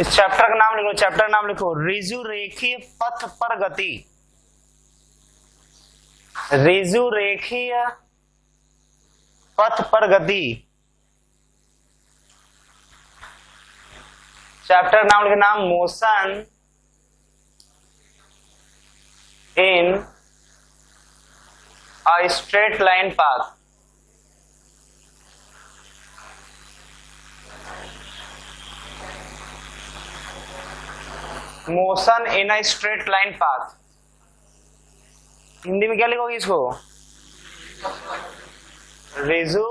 इस चैप्टर का नाम लिखो, चैप्टर का नाम लिखो ऋजु रेखीय पथ पर गति। ऋजु रेखीय पथ पर गति, चैप्टर नाम लिखना motion in a straight line path. Motion in a straight line path, Hindi में क्या लिखोगे इसको? ऋजु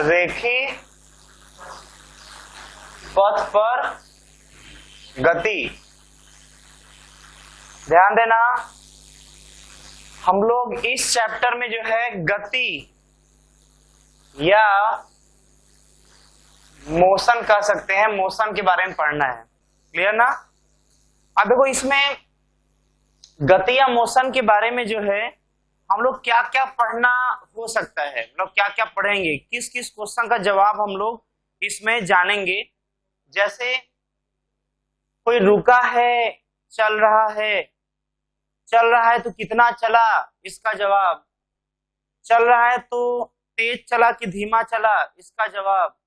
रेखीय पथ पर गति। ध्यान देना, हम लोग इस चैप्टर में जो है गति या मोशन कह सकते हैं, मोशन के बारे में पढ़ना है। क्लियर ना? अब देखो इसमें गति या मोशन के बारे में जो है हम लोग क्या क्या पढ़ना हो सकता है, मतलब क्या क्या पढ़ेंगे, किस किस क्वेश्चन का जवाब हम लोग इसमें जानेंगे। जैसे कोई रुका है, चल रहा है, चल रहा है तो कितना चला, इसका जवाब। चल रहा है तो तेज चला कि धीमा चला, इसका जवाब।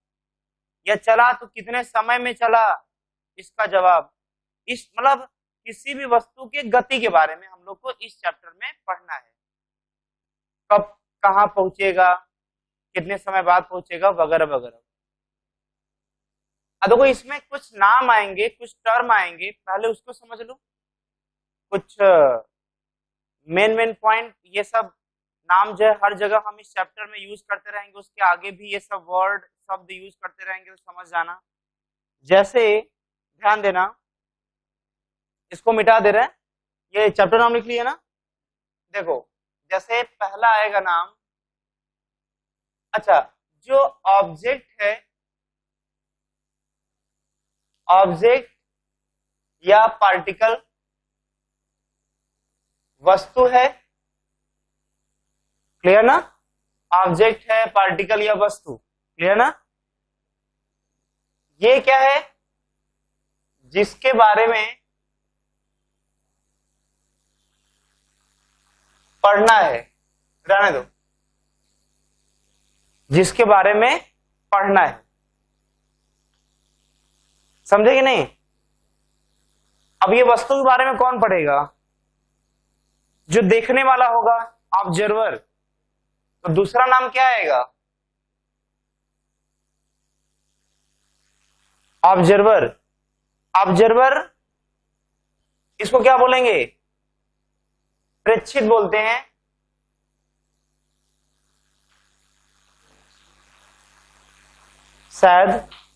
या चला तो कितने समय में चला, इसका जवाब। इस मतलब किसी भी वस्तु के गति के बारे में हम लोग को इस चैप्टर में पढ़ना है। कब कहाँ पहुंचेगा, कितने समय बाद पहुंचेगा, वगैरह वगैरह। अब देखो इसमें कुछ नाम आएंगे, कुछ टर्म आएंगे, पहले उसको समझ लो। कुछ मेन पॉइंट, ये सब नाम जो है हर जगह हम इस चैप्टर में यूज करते रहेंगे, उसके आगे भी ये सब वर्ड शब्द यूज करते रहेंगे, तो समझ जाना। जैसे ध्यान देना, इसको मिटा दे रहे हैं, ये चैप्टर नाम लिख लिया ना। देखो जैसे पहला आएगा नाम, अच्छा जो ऑब्जेक्ट है, ऑब्जेक्ट या पार्टिकल, वस्तु है। क्लियर ना? ऑब्जेक्ट है, पार्टिकल या वस्तु। क्लियर ना? ये क्या है? जिसके बारे में पढ़ना है, रहने दो, जिसके बारे में पढ़ना है। समझे कि नहीं? अब ये वस्तु के बारे में कौन पढ़ेगा? जो देखने वाला होगा, ऑब्जर्वर। तो दूसरा नाम क्या आएगा? ऑब्जर्वर। ऑब्जर्वर इसको क्या बोलेंगे? प्रेक्षित बोलते हैं। शायद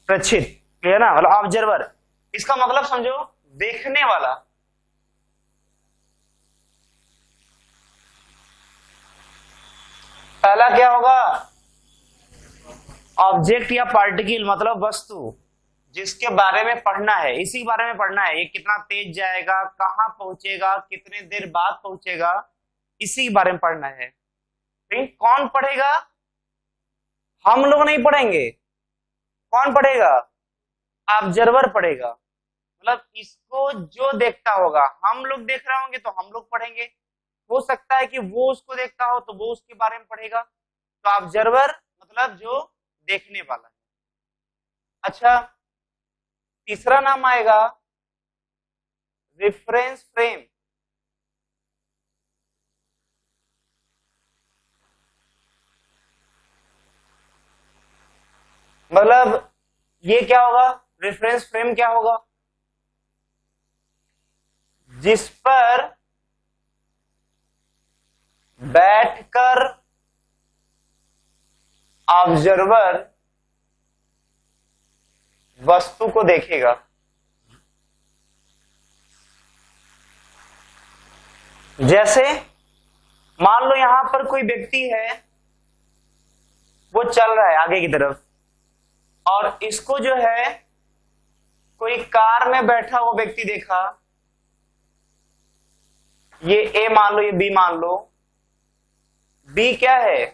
प्रेक्षित। क्लियर ना? मतलब ऑब्जर्वर, इसका मतलब समझो देखने वाला। पहला क्या होगा? ऑब्जेक्ट या पार्टिकल मतलब वस्तु, जिसके बारे में पढ़ना है, इसी बारे में पढ़ना है। ये कितना तेज जाएगा, कहां पहुंचेगा, कितने देर बाद पहुंचेगा, इसी के बारे में पढ़ना है। लेकिन कौन पढ़ेगा? हम लोग नहीं पढ़ेंगे। कौन पढ़ेगा? ऑब्जर्वर पढ़ेगा। मतलब इसको जो देखता होगा, हम लोग देख रहे होंगे तो हम लोग पढ़ेंगे, हो सकता है कि वो उसको देखता हो तो वो उसके बारे में पढ़ेगा। तो ऑब्जर्वर मतलब जो देखने वाला है। अच्छा, तीसरा नाम आएगा रेफरेंस फ्रेम। मतलब ये क्या होगा? रेफरेंस फ्रेम क्या होगा? जिस पर बैठकर ऑब्जर्वर वस्तु को देखेगा। जैसे मान लो यहां पर कोई व्यक्ति है, वो चल रहा है आगे की तरफ, और इसको जो है कोई कार में बैठा हुआ व्यक्ति देखा। ये ए मान लो, ये बी मान लो। बी क्या है?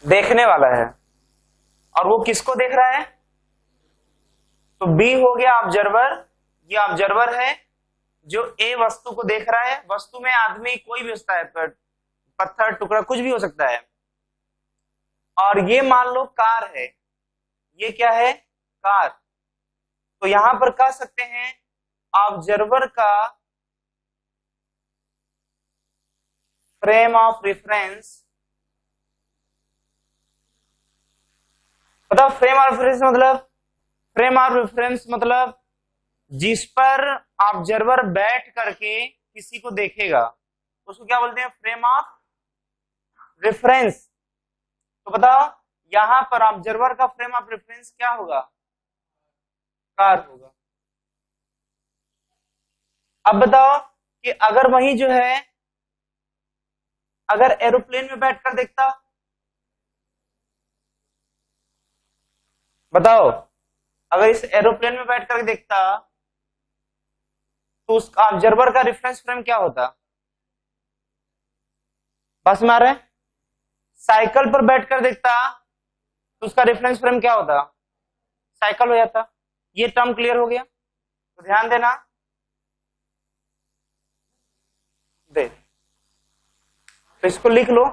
देखने वाला है। और वो किसको देख रहा है? तो बी हो गया ऑब्जर्वर, ये ऑब्जर्वर है जो ए वस्तु को देख रहा है। वस्तु में आदमी कोई भी होता है, पत्थर, टुकड़ा, कुछ भी हो सकता है। और ये मान लो कार है, ये क्या है? कार। तो यहां पर कह सकते हैं ऑब्जर्वर का फ्रेम ऑफ रेफरेंस, मतलब फ्रेम ऑफ रेफरेंस मतलब, फ्रेम ऑफ रेफरेंस मतलब जिस पर ऑब्जर्वर बैठ करके किसी को देखेगा उसको क्या बोलते हैं? Frame of reference. तो बताओ यहां पर ऑब्जर्वर का फ्रेम ऑफ रेफरेंस क्या होगा? कार होगा। अब बताओ कि अगर वही जो है, अगर एरोप्लेन में बैठकर देखता, बताओ अगर इस एरोप्लेन में बैठकर देखता तो उस ऑब्जर्वर का रेफरेंस फ्रेम क्या होता? बस में आ रहा है? साइकिल पर बैठकर देखता तो उसका रेफरेंस फ्रेम क्या होता? साइकिल हो जाता। ये टर्म क्लियर हो गया? तो ध्यान देना, दे तो इसको लिख लो,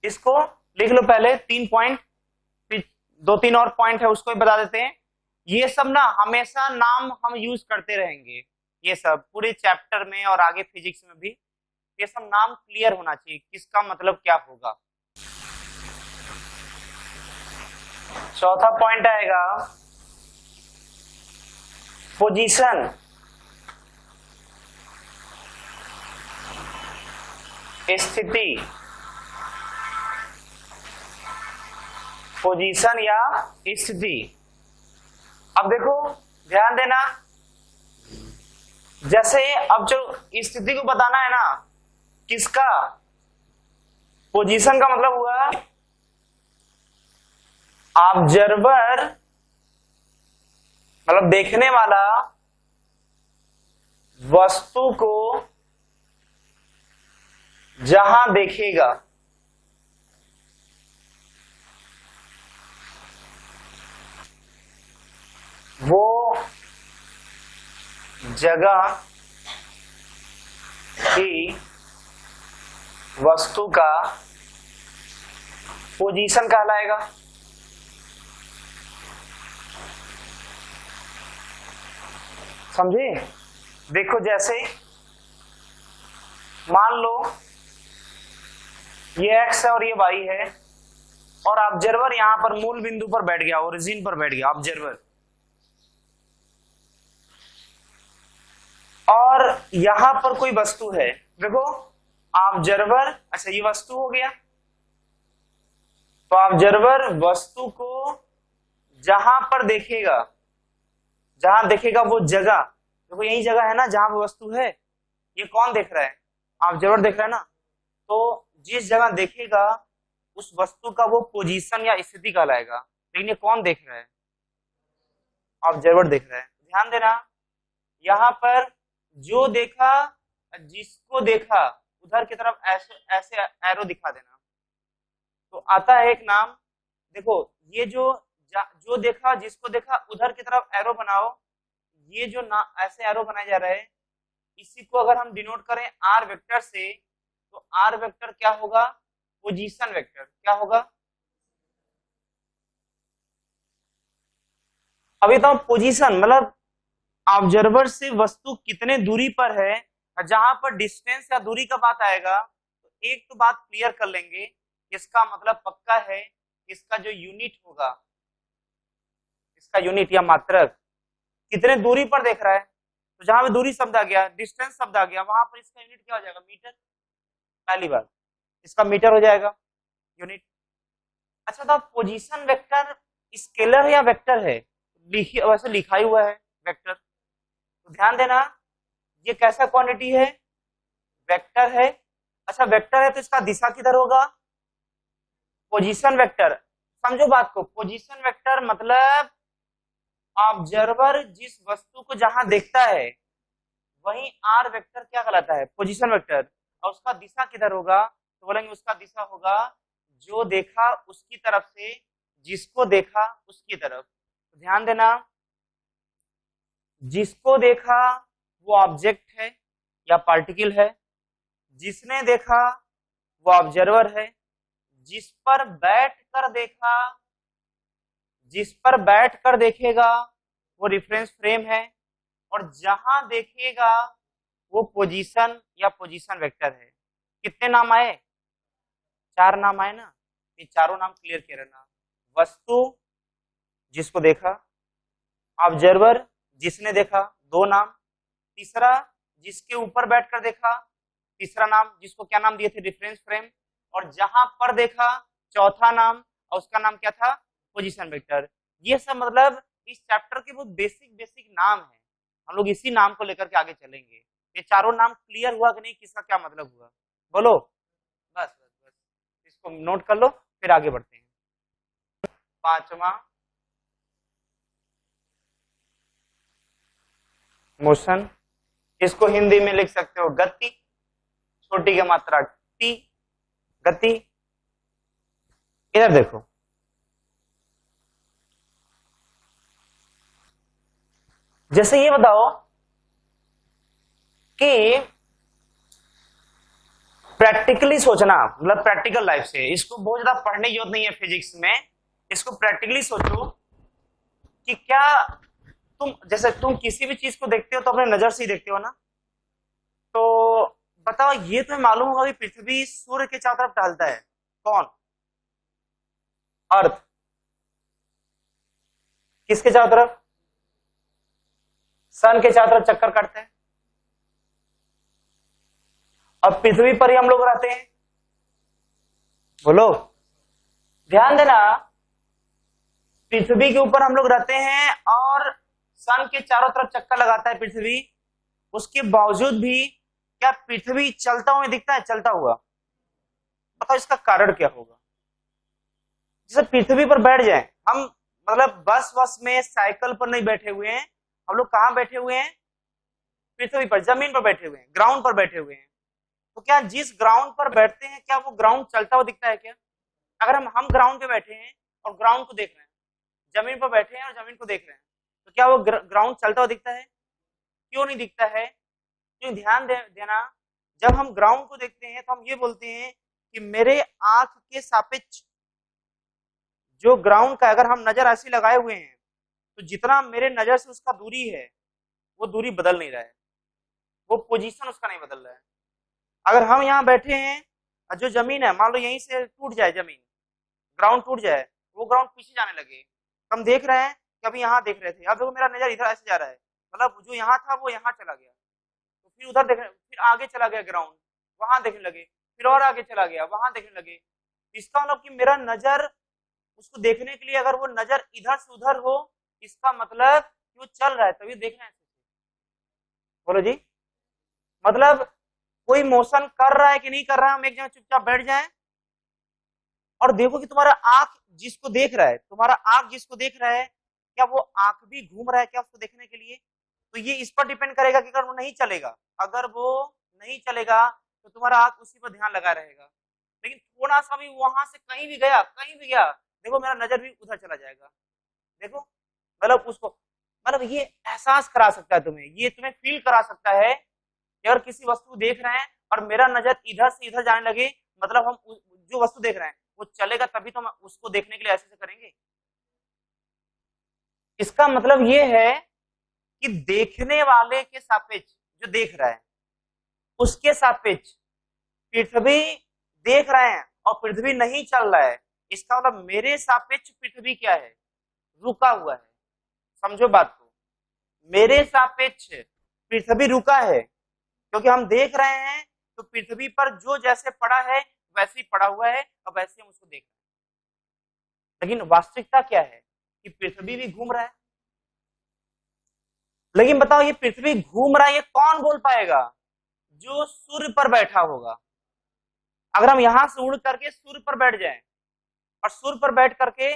इसको लिख लो पहले 3 पॉइंट, फिर 2-3 और पॉइंट है उसको भी बता देते हैं। ये सब ना हमेशा नाम हम यूज करते रहेंगे, ये सब पूरे चैप्टर में और आगे फिजिक्स में भी ये सब नाम क्लियर होना चाहिए, किसका मतलब क्या होगा। चौथा पॉइंट आएगा पोजीशन, स्थिति, पोजीशन या स्थिति। अब देखो ध्यान देना, जैसे अब जो स्थिति को बताना है ना, किसका? पोजीशन का मतलब हुआ ऑब्जर्वर, मतलब देखने वाला वस्तु को जहां देखेगा वो जगह ही वस्तु का पोजीशन कहलाएगा। समझे? देखो जैसे मान लो ये x है और ये y है, और ऑब्जर्वर यहां पर मूल बिंदु पर बैठ गया, ओरिजिन पर बैठ गया ऑब्जर्वर, और यहां पर कोई वस्तु है। देखो ऑब्जर्वर, अच्छा ये वस्तु हो गया, तो ऑब्जर्वर वस्तु को जहां पर देखेगा, जहां देखेगा वो जगह, देखो यही जगह है ना जहां वो वस्तु है, ये कौन देख रहा है? ऑब्जर्वर देख रहा है ना। तो जिस जगह देखेगा उस वस्तु का वो पोजीशन या स्थिति कहलाएगा। लेकिन ये कौन देख रहा है? ऑब्जर्वर देख रहा है। ध्यान देना, यहां पर जो देखा, जिसको देखा उधर की तरफ ऐसे ऐसे एरो दिखा देना, तो आता है एक नाम। देखो ये जो देखा, जिसको देखा, उधर की तरफ एरो बनाओ, ये जो ना ऐसे एरो बनाया जा रहा है, इसी को अगर हम डिनोट करें आर वेक्टर से, तो आर वेक्टर क्या होगा? Position vector. क्या होगा? अभी तो पोजीशन मतलब ऑब्जर्वर से वस्तु कितने दूरी पर है, जहां पर डिस्टेंस या दूरी का बात आएगा तो एक तो बात क्लियर कर लेंगे, इसका मतलब पक्का है, इसका जो यूनिट होगा, इसका यूनिट या मात्रक कितने दूरी पर देख रहा है, तो जहां पे दूरी शब्द आ गया, डिस्टेंस शब्द आ गया, वहां पर इसका यूनिट क्या हो जाएगा? मीटर। पहली बात इसका मीटर हो जाएगा यूनिट। अच्छा तो पोजीशन वेक्टर स्केलर या वेक्टर है? वैसे लिखा ही हुआ है वेक्टर, तो ध्यान देना ये कैसा क्वांटिटी है? वेक्टर है। अच्छा वेक्टर है तो इसका दिशा किधर होगा? Position vector. समझो बात को, पोजीशन वेक्टर मतलब ऑब्जर्वर जिस वस्तु को जहां देखता है वही आर वेक्टर क्या कहलाता है? Position vector. और उसका दिशा किधर होगा? तो बोलेंगे उसका दिशा होगा जो देखा उसकी तरफ से जिसको देखा उसकी तरफ। ध्यान देना, जिसको देखा वो ऑब्जेक्ट है या पार्टिकल है, जिसने देखा वो ऑब्जर्वर है, जिस पर बैठ कर देखा, जिस पर बैठ कर देखेगा वो रेफरेंस फ्रेम है, और जहां देखेगा वो पोजीशन या पोजीशन वेक्टर है। कितने नाम आए? 4 नाम आए ना। ये चारों नाम क्लियर किए रहना। वस्तु जिसको देखा, ऑब्जर्वर जिसने देखा 2 नाम, तीसरा जिसके ऊपर बैठकर देखा, तीसरा नाम जिसको क्या नाम दिए थे? Reference frame. और जहां पर देखा चौथा नाम, और उसका नाम क्या था? Position vector. ये सब मतलब इस चैप्टर के बहुत बेसिक बेसिक नाम है। हम लोग इसी नाम को लेकर के आगे चलेंगे। ये चारों नाम क्लियर हुआ कि नहीं? किसका क्या मतलब हुआ? बोलो। बस बस बस, इसको नोट कर लो, फिर आगे बढ़ते हैं। 5वां, मोशन। इसको हिंदी में लिख सकते हो गति, छोटी की मात्रा टी, गति। इधर देखो, जैसे ये बताओ कि प्रैक्टिकली सोचना, मतलब प्रैक्टिकल लाइफ से, इसको बहुत ज्यादा पढ़ने की जरूरत नहीं है फिजिक्स में। इसको प्रैक्टिकली सोचो कि क्या जैसे तुम किसी भी चीज को देखते हो तो अपने नजर से ही देखते हो ना। तो बताओ, ये तुम्हें मालूम होगा कि पृथ्वी सूर्य के चारों तरफ टहलता है। कौन? अर्थ। किसके चारों तरफ? सन के चारों तरफ चक्कर काटते हैं। अब पृथ्वी पर ही हम लोग रहते हैं। बोलो, ध्यान देना, पृथ्वी के ऊपर हम लोग रहते हैं और सन के चारों तरफ चक्कर लगाता है पृथ्वी। उसके बावजूद भी क्या पृथ्वी चलता हुआ दिखता है? चलता हुआ। बताओ इसका कारण क्या होगा? जैसे पृथ्वी पर बैठ जाए हम, मतलब बस में, साइकिल पर नहीं बैठे हुए हैं हम लोग। कहां बैठे हुए हैं? पृथ्वी पर, जमीन पर बैठे हुए हैं, ग्राउंड पर बैठे हुए हैं। तो क्या जिस ग्राउंड पर बैठते हैं, क्या वो ग्राउंड चलता हुआ दिखता है क्या? अगर हम ग्राउंड पे बैठे हैं और ग्राउंड को देख रहे हैं, जमीन पर बैठे हैं और जमीन को देख रहे हैं, तो क्या वो ग्राउंड चलता हुआ दिखता है? क्यों नहीं दिखता है? क्यों? ध्यान देना, जब हम ग्राउंड को देखते हैं तो हम ये बोलते हैं कि मेरे आंख के सापेक्ष जो ग्राउंड का, अगर हम नजर ऐसी लगाए हुए हैं तो जितना मेरे नजर से उसका दूरी है, वो दूरी बदल नहीं रहा है, वो पोजीशन उसका नहीं बदल रहा है। अगर हम यहाँ बैठे हैं, जो जमीन है मान लो यहीं से टूट जाए, जमीन, ग्राउंड टूट जाए, वो ग्राउंड पीछे जाने लगे, हम देख रहे हैं कि अभी यहाँ देख रहे थे, अब देखो मेरा नजर इधर ऐसे जा रहा है, मतलब जो यहाँ था वो यहाँ चला गया, तो फिर उधर देख, फिर आगे चला गया ग्राउंड, वहां देखने लगे, फिर और आगे चला गया, वहां देखने लगे। इसका मतलब कि मेरा नजर उसको देखने के लिए, अगर वो नजर इधर से उधर हो, इसका मतलब कि वो चल रहा है, तभी देख रहे हैं। बोलो जी, मतलब कोई मोशन कर रहा है कि नहीं कर रहा है, हम एक जगह चुपचाप बैठ जाएं और देखो कि तुम्हारा आंख जिसको देख रहा है, तुम्हारा आंख जिसको देख रहा है, क्या वो आंख भी घूम रहा है क्या उसको देखने के लिए? तो ये इस पर डिपेंड करेगा कि अगर वो नहीं चलेगा, अगर वो नहीं चलेगा तो तुम्हारा आंख उसी पर ध्यान लगा रहेगा। लेकिन थोड़ा सा भी वहां से कहीं भी गया, कहीं भी गया, देखो मेरा नजर भी उधर चला जाएगा। देखो, मतलब उसको, मतलब ये एहसास करा सकता है तुम्हें, ये तुम्हें फील करा सकता है कि अगर किसी वस्तु को देख रहे हैं और मेरा नजर इधर से इधर जाने लगे, मतलब हम जो वस्तु देख रहे हैं वो चलेगा, तभी तो हम उसको देखने के लिए ऐसे करेंगे। इसका मतलब ये है कि देखने वाले के सापेक्ष, जो देख रहा है उसके सापेक्ष पृथ्वी देख रहे हैं और पृथ्वी नहीं चल रहा है, इसका मतलब मेरे सापेक्ष पृथ्वी क्या है? रुका हुआ है। समझो बात को, मेरे सापेक्ष पृथ्वी रुका है, क्योंकि हम देख रहे हैं तो पृथ्वी पर जो जैसे पड़ा है वैसे ही पड़ा हुआ है और वैसे हम उसको देख रहे हैं। लेकिन वास्तविकता क्या है कि पृथ्वी भी घूम रहा है। लेकिन बताओ, ये पृथ्वी घूम रहा है, ये कौन बोल पाएगा? जो सूर्य पर बैठा होगा। अगर हम यहां से उड़ करके सूर्य पर बैठ जाएं और सूर्य पर बैठ करके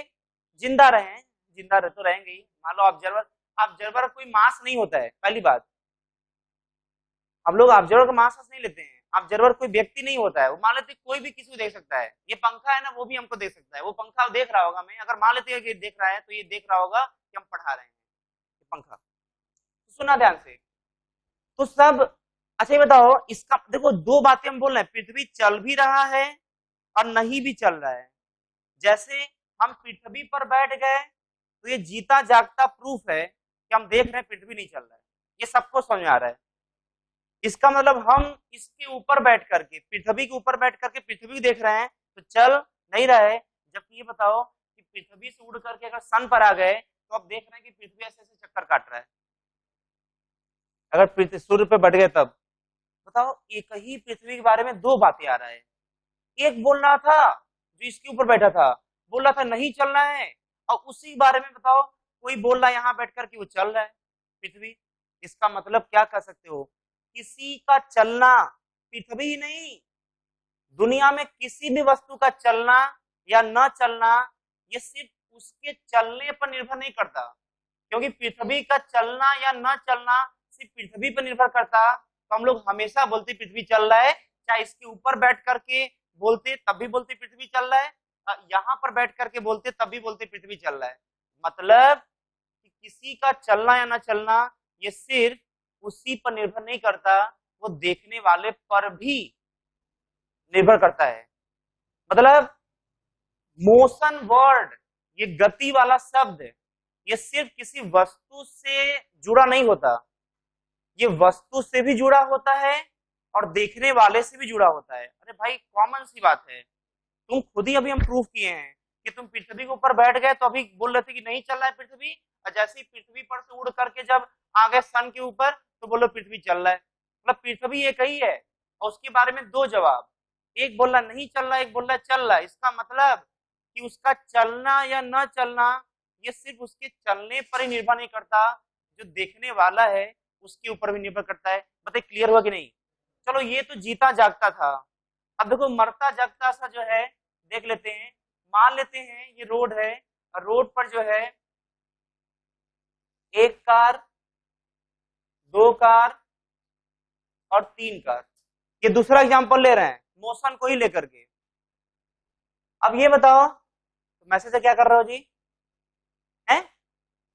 जिंदा रहें, जिंदा रह तो रहेंगे ही, मान लो ऑब्जर्वर, ऑब्जर्वर कोई मास नहीं होता है, पहली बात, हम लोग ऑब्जर्वर का मास नहीं लेते हैं, ऑब्जर्वर कोई व्यक्ति नहीं होता है, वो मान लेते कोई भी किसी को देख सकता है, ये पंखा है ना वो भी हमको देख सकता है, वो पंखा देख रहा होगा, मैं अगर मान लेते हैं कि देख रहा है तो ये देख रहा होगा कि हम पढ़ा रहे हैं पंखा। तो सुना ध्यान से, तो सब अच्छा ये बताओ, इसका देखो दो बातें हम बोल रहे हैं, पृथ्वी चल भी रहा है और नहीं भी चल रहा है। जैसे हम पृथ्वी पर बैठ गए तो ये जीता जागता प्रूफ है कि हम देख रहे हैं पृथ्वी नहीं चल रहा है, ये सबको समझ आ रहा है। इसका मतलब हम इसके ऊपर बैठ करके, पृथ्वी के ऊपर बैठ करके पृथ्वी देख रहे हैं तो चल नहीं रहा है। जबकि ये बताओ कि पृथ्वी से उड़ करके अगर सन पर आ गए तो आप देख रहे हैं कि पृथ्वी ऐसे ऐसे चक्कर काट रहा है, अगर सूर्य पे बैठ गए तब। बताओ एक ही पृथ्वी के बारे में दो बातें आ रहा है, एक बोल रहा था जो इसके ऊपर बैठा था बोल रहा था नहीं चलना है, और उसी बारे में बताओ कोई बोल रहा है यहाँ बैठ कर कि वो चल रहा है पृथ्वी। इसका मतलब क्या कह सकते हो, किसी का चलना, पृथ्वी ही नहीं दुनिया में किसी भी वस्तु का चलना या न चलना ये सिर्फ उसके चलने पर निर्भर नहीं करता, क्योंकि पृथ्वी का चलना या न चलना सिर्फ पृथ्वी पर निर्भर करता तो हम लोग हमेशा बोलते पृथ्वी चल रहा है, चाहे इसके ऊपर बैठ करके बोलते तब भी बोलते पृथ्वी चल रहा है, यहाँ पर बैठ करके बोलते तब भी बोलते पृथ्वी चल रहा है। मतलब कि किसी का चलना या न चलना ये सिर्फ उसी पर निर्भर नहीं करता, वो देखने वाले पर भी निर्भर करता है। मतलब मोशन वर्ड, ये गति वाला शब्द, ये सिर्फ किसी वस्तु से जुड़ा नहीं होता, ये वस्तु से भी जुड़ा होता है और देखने वाले से भी जुड़ा होता है। अरे भाई कॉमन सी बात है, तुम खुद ही अभी हम प्रूफ किए हैं कि तुम पृथ्वी के ऊपर बैठ गए तो अभी बोल रहे थे कि नहीं चल रहा है पृथ्वी, और जैसे ही पृथ्वी पर से उड़ करके जब आ गए सन के ऊपर तो बोलो पृथ्वी चल रहा है। मतलब पृथ्वी एक ही है और उसके बारे में दो जवाब, एक बोल रहा नहीं चल रहा, एक बोल रहा चल रहा है। इसका मतलब कि उसका चलना या न चलना ये सिर्फ उसके चलने पर ही निर्भर नहीं करता, जो देखने वाला है उसके ऊपर भी निर्भर करता है। बताइए क्लियर हुआ कि नहीं। चलो ये तो जीता जागता था, अब देखो मरता जागता सा जो है देख लेते हैं। मान लेते हैं ये रोड है, रोड पर जो है एक कार, दो कार और तीन कार, ये दूसरा एग्जांपल ले रहे हैं मोशन को ही लेकर के। अब ये बताओ तो मैसेज से क्या कर रहे हो जी, हैं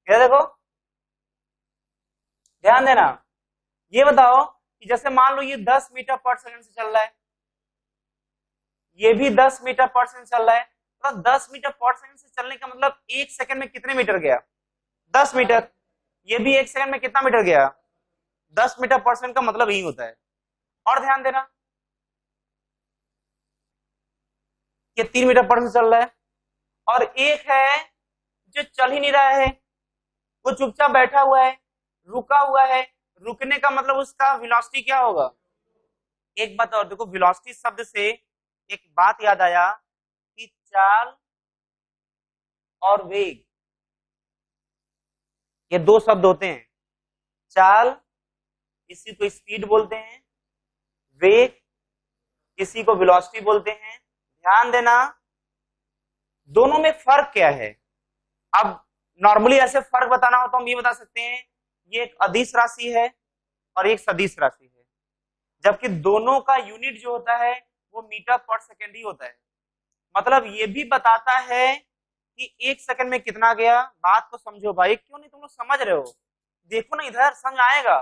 ये देखो ध्यान देना, ये बताओ कि जैसे मान लो ये 10 मीटर पर सेकंड से चल रहा है, ये भी 10 मीटर पर सेकंड चल रहा है, तो 10 मीटर पर सेकंड से चलने का मतलब एक सेकंड में कितने मीटर गया, 10 मीटर। ये भी एक सेकंड में कितना मीटर गया, 10 मीटर पर सेकंड का मतलब यही होता है। और ध्यान देना ये 3 मीटर पर सेकंड चल रहा है, और एक है जो चल ही नहीं रहा है, वो चुपचाप बैठा हुआ है, रुका हुआ है। रुकने का मतलब उसका वेलोसिटी क्या होगा। एक बात और देखो, वेलोसिटी शब्द से एक बात याद आया कि चाल और वेग ये दो शब्द होते हैं। चाल इसी को स्पीड बोलते हैं, वेग इसी को वेलोसिटी बोलते हैं। ध्यान देना दोनों में फर्क क्या है। अब नॉर्मली ऐसे फर्क बताना हो तो हम ये बता सकते हैं ये एक अदिश राशि है और एक सदिश राशि है, जबकि दोनों का यूनिट जो होता है वो मीटर पर सेकेंड ही होता है। मतलब ये भी बताता है कि एक सेकंड में कितना गया। बात को समझो भाई, क्यों नहीं तुम लोग समझ रहे हो, देखो ना इधर समझ आएगा।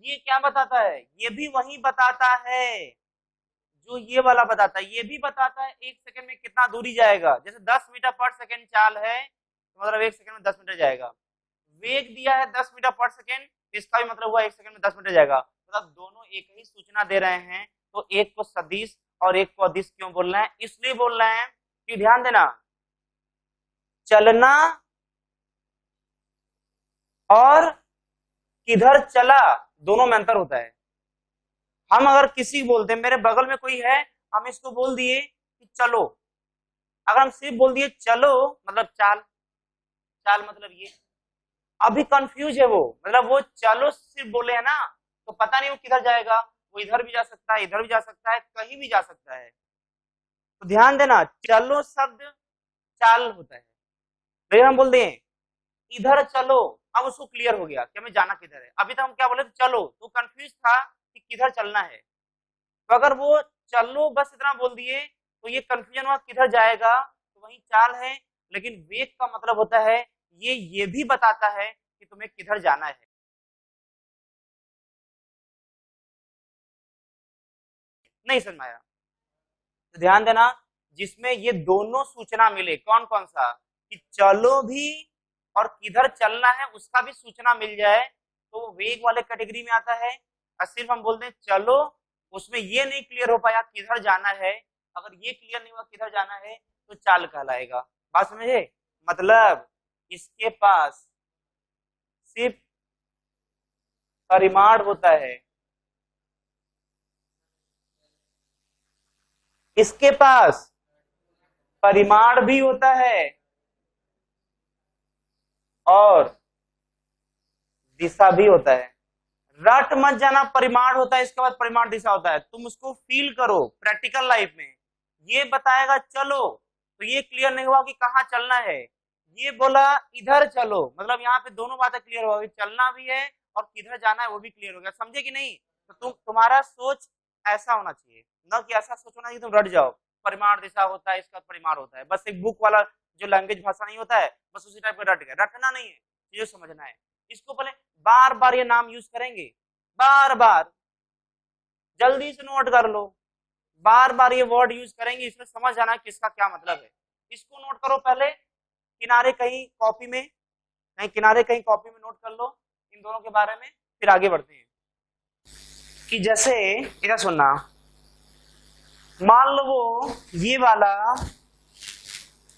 ये क्या बताता है, ये भी वही बताता है जो ये वाला बताता है, ये भी बताता है एक सेकंड में कितना दूरी जाएगा। जैसे 10 मीटर पर सेकंड चाल है तो मतलब एक सेकंड में 10 मीटर जाएगा। वेग दिया है 10 मीटर पर सेकंड, इसका भी मतलब हुआ एक सेकंड में 10 मीटर जाएगा। मतलब दोनों एक ही सूचना दे रहे हैं, तो एक को सदिश और एक को अदिश क्यों बोल रहे हैं, इसलिए बोल रहे हैं कि ध्यान देना चलना और किधर चला दोनों में अंतर होता है। हम अगर किसी बोलते हैं मेरे बगल में कोई है, हम इसको बोल दिए कि चलो, अगर हम सिर्फ बोल दिए चलो मतलब चाल, चाल मतलब ये, अभी कंफ्यूज है वो, मतलब वो चलो सिर्फ बोले है ना तो पता नहीं वो किधर जाएगा, वो इधर भी जा सकता है, इधर भी जा सकता है, कहीं भी जा सकता है। तो ध्यान देना चलो शब्द चाल होता है। फिर हम बोल दें इधर चलो, अब उसको क्लियर हो गया कि हमें जाना किधर है। अभी तक हम क्या बोले चलो, तो कंफ्यूज था कि किधर चलना है, तो अगर वो चलो बस इतना बोल दिए तो ये कंफ्यूजन हुआ किधर जाएगा, तो वही चाल है। लेकिन वेग का मतलब होता है ये भी बताता है कि तुम्हें किधर जाना है। नहीं समझ में आया तो ध्यान देना, जिसमें ये दोनों सूचना मिले, कौन कौन सा, कि चलो भी और किधर चलना है उसका भी सूचना मिल जाए, तो वो वेग वाले कैटेगरी में आता है। और सिर्फ हम बोलते हैं चलो, उसमें ये नहीं क्लियर हो पाया किधर जाना है, अगर ये क्लियर नहीं हुआ किधर जाना है तो चाल कहलाएगा। बात समझे? मतलब इसके पास सिर्फ परिमाण होता है, इसके पास परिमाण भी होता है और दिशा भी होता है। रट मत जाना परिमाण होता है इसके बाद परिमाण दिशा होता है, तुम उसको फील करो प्रैक्टिकल लाइफ में। ये बताएगा चलो, तो ये क्लियर नहीं हुआ कि कहाँ चलना है, ये बोला इधर चलो, मतलब यहाँ पे दोनों बातें क्लियर हो गई, चलना भी है और किधर जाना है वो भी क्लियर हो गया। समझे कि नहीं? तो तुम्हारा सोच ऐसा होना चाहिए, न कि ऐसा सोचना कि तुम रट जाओ परिमाण दिशा होता है इसका परिमाण होता है, बस एक बुक वाला जो लैंग्वेज भाषा नहीं होता है बस उसी टाइप का रट गए। रटना नहीं है, ये समझना है। इसको पहले बार बार ये नाम यूज करेंगे, बार बार, जल्दी से नोट कर लो, बार बार ये वर्ड यूज करेंगे, इसमें समझ जाना किसका क्या मतलब है। इसको नोट करो पहले किनारे कहीं कॉपी में, किनारे कहीं कॉपी में नोट कर लो इन दोनों के बारे में, फिर आगे बढ़ते हैं। कि जैसे इधर सुनना, मान लो वो ये वाला,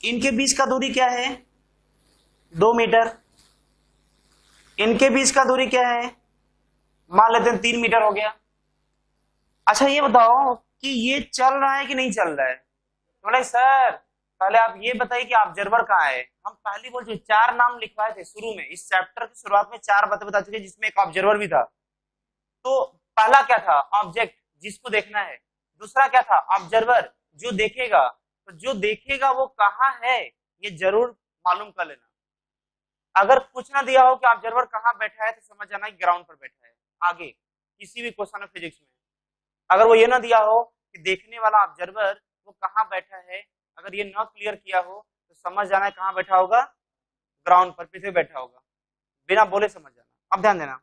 इनके बीच का दूरी क्या है 2 मीटर, इनके बीच का दूरी क्या है मान लेते हैं 3 मीटर हो गया। अच्छा ये बताओ कि ये चल रहा है कि नहीं चल रहा है? बोले सर पहले आप ये बताइए कि ऑब्जर्वर कहाँ है। हम पहले बोल चुके 4 नाम लिखवाए थे शुरू में, इस चैप्टर की शुरुआत में 4 बातें बता चुके जिसमें एक ऑब्जर्वर भी था। तो पहला क्या था? ऑब्जेक्ट जिसको देखना है। दूसरा क्या था? ऑब्जर्वर जो देखेगा। तो जो देखेगा वो कहाँ है ये जरूर मालूम कर लेना। अगर कुछ ना दिया हो कि ऑब्जर्वर कहाँ बैठा है तो समझ जाना कि ग्राउंड पर बैठा है। आगे किसी भी क्वेश्चन ऑफ फिजिक्स में अगर वो ये ना दिया हो कि देखने वाला ऑब्जर्वर वो कहाँ बैठा है, अगर ये ना क्लियर किया हो तो समझ जाना है कहाँ बैठा होगा, ग्राउंड पर, पृथ्वी बैठा होगा। बिना बोले समझ जाना। अब ध्यान देना,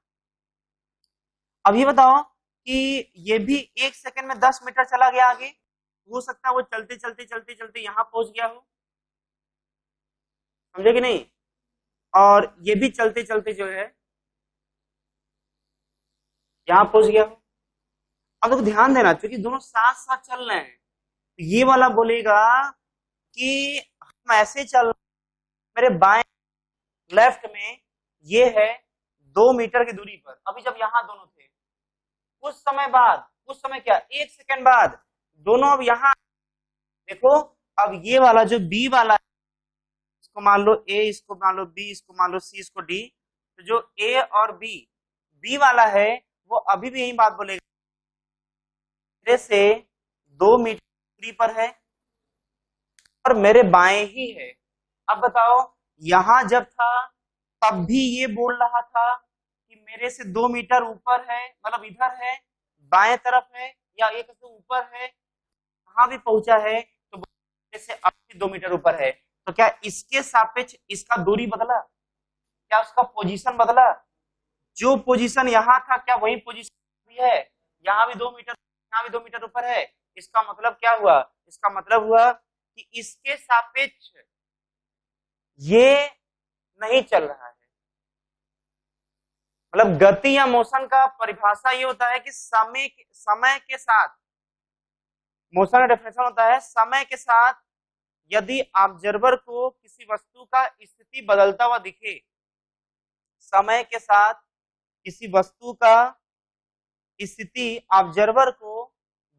अब ये बताओ कि ये भी 1 सेकंड में 10 मीटर चला गया आगे, हो सकता है वो चलते चलते चलते चलते यहाँ पहुंच गया हो, समझे कि नहीं? और ये भी चलते चलते जो है यहाँ पहुंच गया हो। अब तो ध्यान देना, क्योंकि दोनों साथ साथ चल रहे हैं, तो ये वाला बोलेगा कि हम ऐसे चल, मेरे बाएं लेफ्ट में ये है 2 मीटर की दूरी पर। अभी जब यहाँ दोनों थे, कुछ समय बाद, कुछ समय क्या 1 सेकंड बाद दोनों अब यहाँ, देखो अब ये वाला जो बी वाला है, इसको मान लो ए, इसको मान लो बी, इसको मान लो सी, इसको डी। तो जो ए और बी वाला है वो अभी भी यही बात बोलेगा, मेरे से 2 मीटर दूरी पर है और मेरे बाएं ही है। अब बताओ यहां जब था तब भी ये बोल रहा था कि मेरे से 2 मीटर ऊपर है, मतलब इधर है, बाएं तरफ है, या एक से ऊपर है, कहां भी पहुंचा है तो मेरे से अब भी 2 मीटर ऊपर है। तो क्या इसके सापेक्ष इसका दूरी बदला? क्या उसका पोजीशन बदला? जो पोजीशन यहाँ था क्या वही पोजीशन भी है? यहाँ भी 2 मीटर, यहाँ भी 2 मीटर ऊपर है। इसका मतलब क्या हुआ? इसका मतलब हुआ कि इसके सापेक्ष ये नहीं चल रहा है। मतलब गति या मोशन का परिभाषा ये होता है कि समय के साथ, मोशन का डेफिनेशन होता है समय के साथ यदि ऑब्जर्वर को किसी वस्तु का स्थिति बदलता हुआ दिखे, समय के साथ किसी वस्तु का स्थिति ऑब्जर्वर को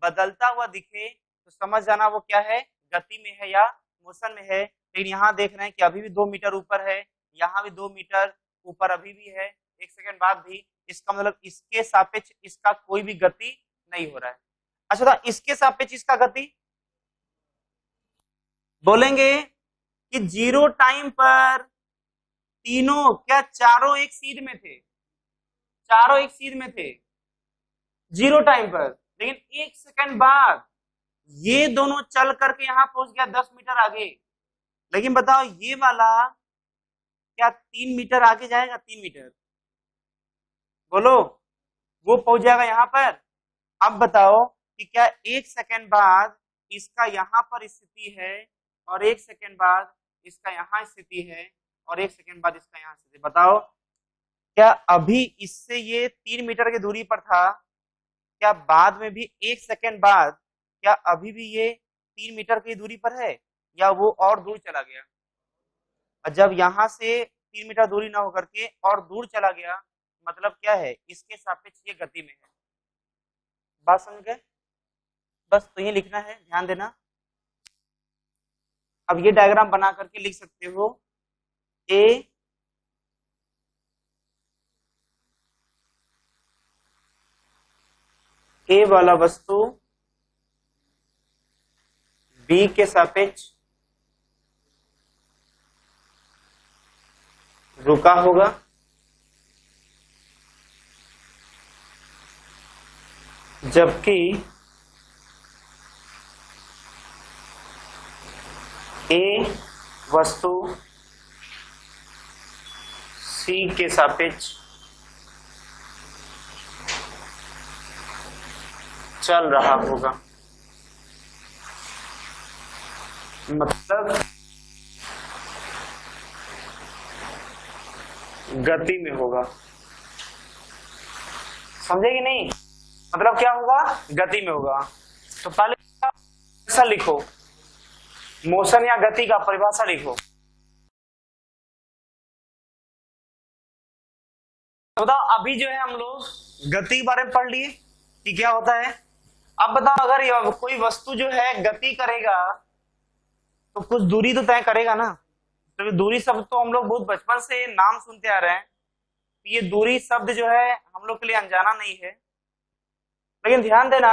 बदलता हुआ दिखे तो समझ जाना वो क्या है, गति में है या मोशन में है। लेकिन यहाँ देख रहे हैं कि अभी भी 2 मीटर ऊपर है, यहाँ भी 2 मीटर ऊपर अभी भी है, 1 सेकंड बाद भी। इसका मतलब इसके सापेक्ष इसका कोई भी गति नहीं हो रहा है। अच्छा तो इसके सापेक्ष इसका गति बोलेंगे कि 0 टाइम पर तीनों, क्या चारों एक सीध में थे? चारों एक सीध में थे 0 टाइम पर। लेकिन 1 सेकंड बाद ये दोनों चल करके यहां पहुंच गया 10 मीटर आगे। लेकिन बताओ ये वाला क्या 3 मीटर आगे जाएगा? 3 मीटर, बोलो, वो पहुंच जाएगा यहां पर। अब बताओ कि क्या 1 सेकंड बाद इसका यहां पर स्थिति है और 1 सेकंड बाद इसका यहां स्थिति है और 1 सेकंड बाद इसका यहां स्थिति, बताओ क्या अभी इससे ये 3 मीटर की दूरी पर था, क्या बाद में भी 1 सेकंड बाद क्या अभी भी ये 3 मीटर की दूरी पर है या वो और दूर चला गया? और जब यहां से 3 मीटर दूरी ना होकर के और दूर चला गया, मतलब क्या है, इसके सापेक्ष ये गति में है। बात समझ गए? बस तो ये लिखना है, ध्यान देना। अब ये डायग्राम बना करके लिख सकते हो, ए वाला वस्तु बी के सापेक्ष रुका होगा, जबकि ए वस्तु सी के सापेक्ष चल रहा होगा। मतलब गति में होगा, समझे कि नहीं? मतलब क्या होगा? गति में होगा। तो पहले ऐसा लिखो, मोशन या गति का परिभाषा लिखो। तो बताओ अभी जो है हम लोग गति के बारे में पढ़ लिए कि क्या होता है। अब बताओ अगर कोई वस्तु जो है गति करेगा तो कुछ दूरी तो तय करेगा ना। तो दूरी शब्द तो हम लोग बहुत बचपन से नाम सुनते आ रहे हैं, ये दूरी शब्द जो है हम लोग के लिए अनजाना नहीं है। लेकिन ध्यान देना,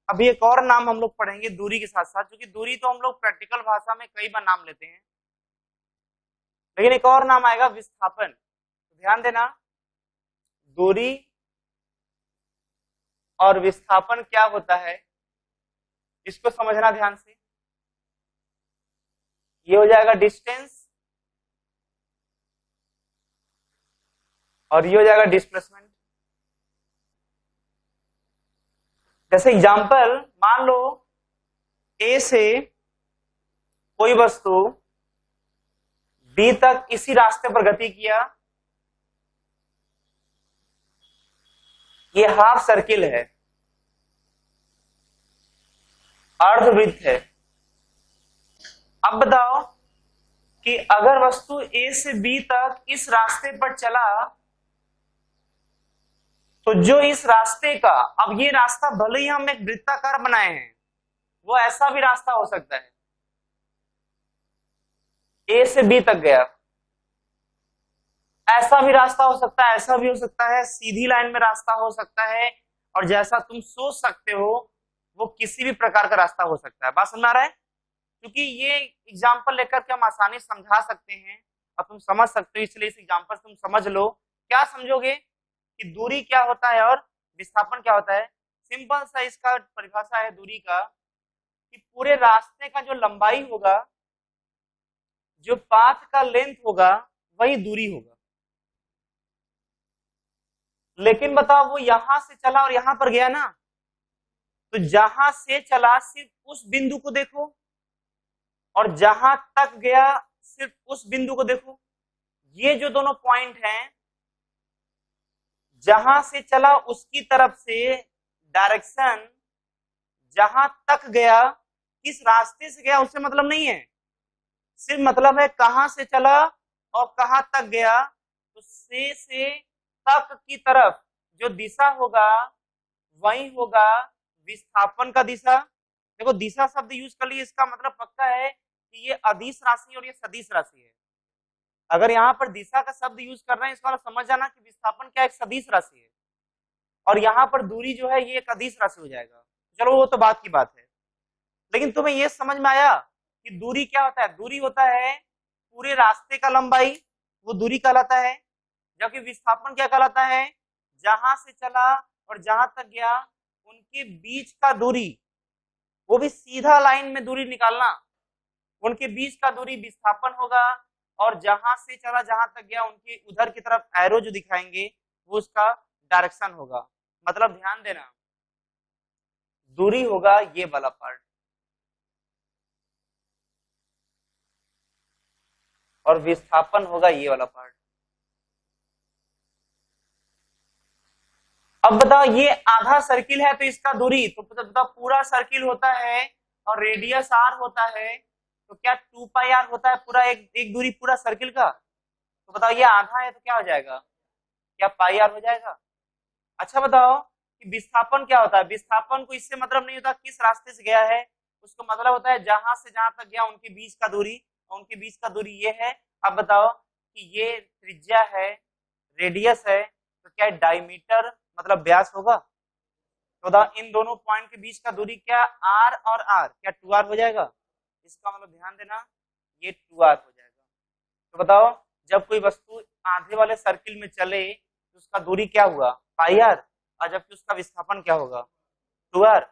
अभी एक और नाम हम लोग पढ़ेंगे दूरी के साथ साथ, क्योंकि दूरी तो हम लोग प्रैक्टिकल भाषा में कई बार नाम लेते हैं, लेकिन एक और नाम आएगा विस्थापन। तो ध्यान देना, दूरी और विस्थापन क्या होता है इसको समझना ध्यान से। ये हो जाएगा डिस्टेंस और ये हो जाएगा डिस्प्लेसमेंट। जैसे एग्जांपल, मान लो ए से कोई वस्तु बी तक इसी रास्ते पर गति किया, ये हाफ सर्किल है, अर्धवृत्त है। अब बताओ कि अगर वस्तु ए से बी तक इस रास्ते पर चला तो जो इस रास्ते का, अब ये रास्ता भले ही हम एक वृत्ताकार बनाए हैं, वो ऐसा भी रास्ता हो सकता है, ए से बी तक गया, ऐसा भी रास्ता हो सकता है, ऐसा भी हो सकता है, सीधी लाइन में रास्ता हो सकता है, और जैसा तुम सोच सकते हो वो किसी भी प्रकार का रास्ता हो सकता है। बात समझ आ रहा है? क्योंकि ये एग्जाम्पल लेकर के हम आसानी समझा सकते हैं और तुम समझ सकते हो, इसलिए इस एग्जाम्पल तुम समझ लो। क्या समझोगे कि दूरी क्या होता है और विस्थापन क्या होता है। सिंपल सा इसका परिभाषा है दूरी का, कि पूरे रास्ते का जो लंबाई होगा, जो पाथ का लेंथ होगा, वही दूरी होगा। लेकिन बताओ वो यहां से चला और यहां पर गया ना, तो जहां से चला सिर्फ उस बिंदु को देखो और जहां तक गया सिर्फ उस बिंदु को देखो। ये जो दोनों पॉइंट हैं, जहां से चला उसकी तरफ से डायरेक्शन, जहां तक गया, किस रास्ते से गया उससे मतलब नहीं है, सिर्फ मतलब है कहां से चला और कहां तक गया। तो से तक की तरफ जो दिशा होगा वही होगा विस्थापन का दिशा। देखो दिशा शब्द यूज कर लिए, इसका मतलब पक्का है कि ये अदिश राशि और ये सदिश राशि है। अगर यहाँ पर दिशा का शब्द यूज कर रहे हैं, इसका समझ जाना कि विस्थापन क्या एक सदिश राशि है और यहाँ पर दूरी जो है ये एक अदिश राशि हो जाएगा। चलो वो तो बात की बात है, लेकिन तुम्हें ये समझ में आया कि दूरी क्या होता है। दूरी होता है पूरे रास्ते का लंबाई, वो दूरी कहलाता है, जबकि विस्थापन क्या कहलाता है, जहां से चला और जहां तक गया उनके बीच का दूरी, वो भी सीधा लाइन में दूरी निकालना, उनके बीच का दूरी विस्थापन होगा, और जहां से चला जहां तक गया उनके उधर की तरफ एरो जो दिखाएंगे वो उसका डायरेक्शन होगा। मतलब ध्यान देना, दूरी होगा ये वाला पार्ट और विस्थापन होगा ये वाला पार्ट। अब बताओ ये आधा सर्किल है तो इसका दूरी तो बताओ पूरा सर्किल होता है और रेडियस आर होता है, तो क्या 2 पाई आर होता है पूरा एक दूरी पूरा सर्किल का। तो बताओ ये आधा है तो क्या हो जाएगा, क्या पाई आर हो जाएगा। अच्छा बताओ कि विस्थापन क्या होता है, विस्थापन को इससे मतलब नहीं होता किस रास्ते से गया है, उसको मतलब होता है जहां से जहां तक गया उनके बीच का दूरी, और उनके बीच का दूरी ये है। अब बताओ कि ये त्रिज्या है, रेडियस है, तो क्या डायमीटर मतलब व्यास होगा। तो बताओ इन दोनों पॉइंट के बीच का दूरी क्या, आर और आर, क्या 2r हो जाएगा। इसका मतलब ध्यान देना ये 2r हो जाएगा। तो बताओ जब कोई वस्तु आधे वाले सर्किल में चले तो उसका दूरी क्या हुआ, पाई आर, और जबकि उसका विस्थापन क्या होगा, 2r।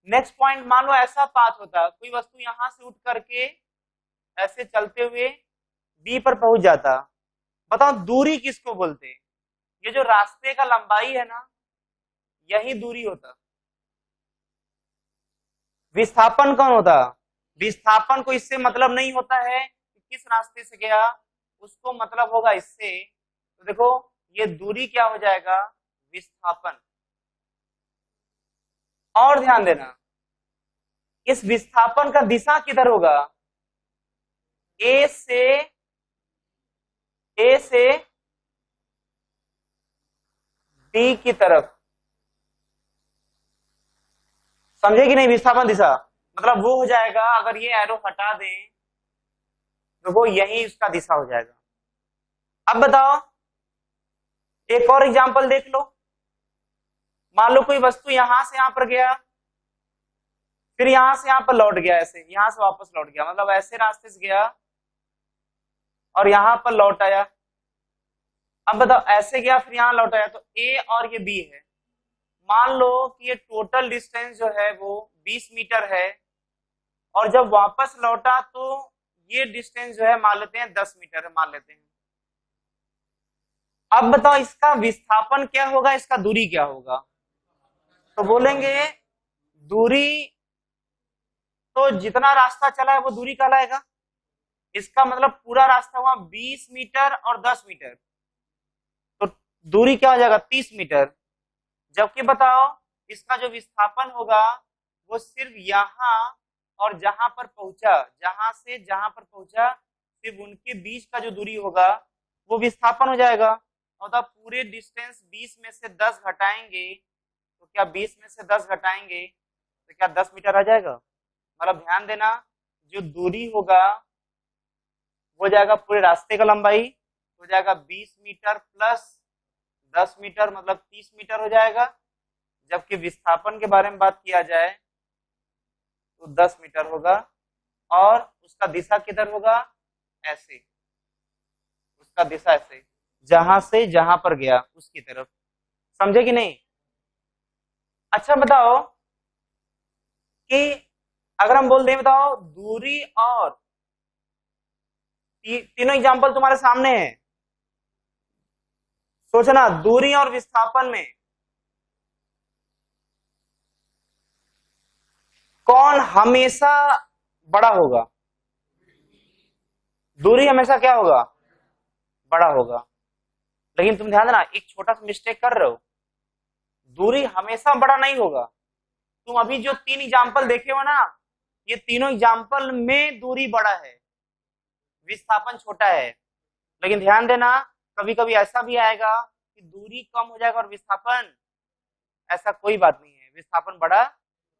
नेक्स्ट पॉइंट, मान लो ऐसा पाथ होता, कोई वस्तु यहां से उठ करके ऐसे चलते हुए बी पर पहुंच जाता, बताओ दूरी किसको बोलते हैं। ये जो रास्ते का लंबाई है ना यही दूरी होता। विस्थापन कौन होता, विस्थापन को इससे मतलब नहीं होता है कि किस रास्ते से गया, उसको मतलब होगा इससे। तो देखो ये दूरी क्या हो जाएगा, विस्थापन। और ध्यान देना इस विस्थापन का दिशा किधर होगा, ए से डी की तरफ, समझे कि नहीं। विस्थापन दिशा मतलब वो हो जाएगा, अगर ये एरो हटा दें तो वो यही उसका दिशा हो जाएगा। अब बताओ एक और एग्जांपल देख लो, मान लो कोई वस्तु यहां से यहां पर गया, फिर यहां से यहां पर लौट गया, ऐसे यहां से वापस लौट गया, मतलब ऐसे रास्ते से गया और यहां पर लौट आया। अब बताओ ऐसे गया फिर यहां लौट आया, तो ए और ये बी है। मान लो कि ये टोटल डिस्टेंस जो है वो 20 मीटर है, और जब वापस लौटा तो ये डिस्टेंस जो है मान लेते हैं 10 मीटर है, मान लेते हैं। अब बताओ इसका विस्थापन क्या होगा, इसका दूरी क्या होगा। तो बोलेंगे दूरी तो जितना रास्ता चला है वो दूरी कहलाएगा, इसका मतलब पूरा रास्ता हुआ 20 मीटर और 10 मीटर, तो दूरी क्या हो जाएगा 30 मीटर। जबकि बताओ इसका जो विस्थापन होगा वो सिर्फ यहाँ और जहां पर पहुंचा, जहां से जहां पर पहुंचा सिर्फ उनके बीच का जो दूरी होगा वो विस्थापन हो जाएगा। और तब पूरे डिस्टेंस 20 में से 10 घटाएंगे तो क्या 20 में से 10 घटाएंगे तो क्या 10 मीटर आ जाएगा। मतलब ध्यान देना जो दूरी होगा वो जाएगा पूरे रास्ते का लंबाई, हो जाएगा 20 मीटर प्लस 10 मीटर मतलब 30 मीटर हो जाएगा। जबकि विस्थापन के बारे में बात किया जाए तो 10 मीटर होगा, और उसका दिशा किधर होगा, ऐसे, उसका दिशा ऐसे जहां से जहां पर गया उसकी तरफ। समझे कि नहीं। अच्छा बताओ कि अगर हम बोल दें बताओ दूरी और तीनों एग्जांपल तुम्हारे सामने है, सोचना दूरी और विस्थापन में कौन हमेशा बड़ा होगा, दूरी हमेशा क्या होगा, बड़ा होगा। लेकिन तुम ध्यान देना एक छोटा सा मिस्टेक कर रहे हो, दूरी हमेशा बड़ा नहीं होगा। तुम अभी जो 3 एग्जांपल देखे हो ना, ये तीनों एग्जांपल में दूरी बड़ा है, विस्थापन छोटा है। लेकिन ध्यान देना कभी कभी ऐसा भी आएगा कि दूरी कम हो जाएगा और विस्थापन, ऐसा कोई बात नहीं है, विस्थापन बड़ा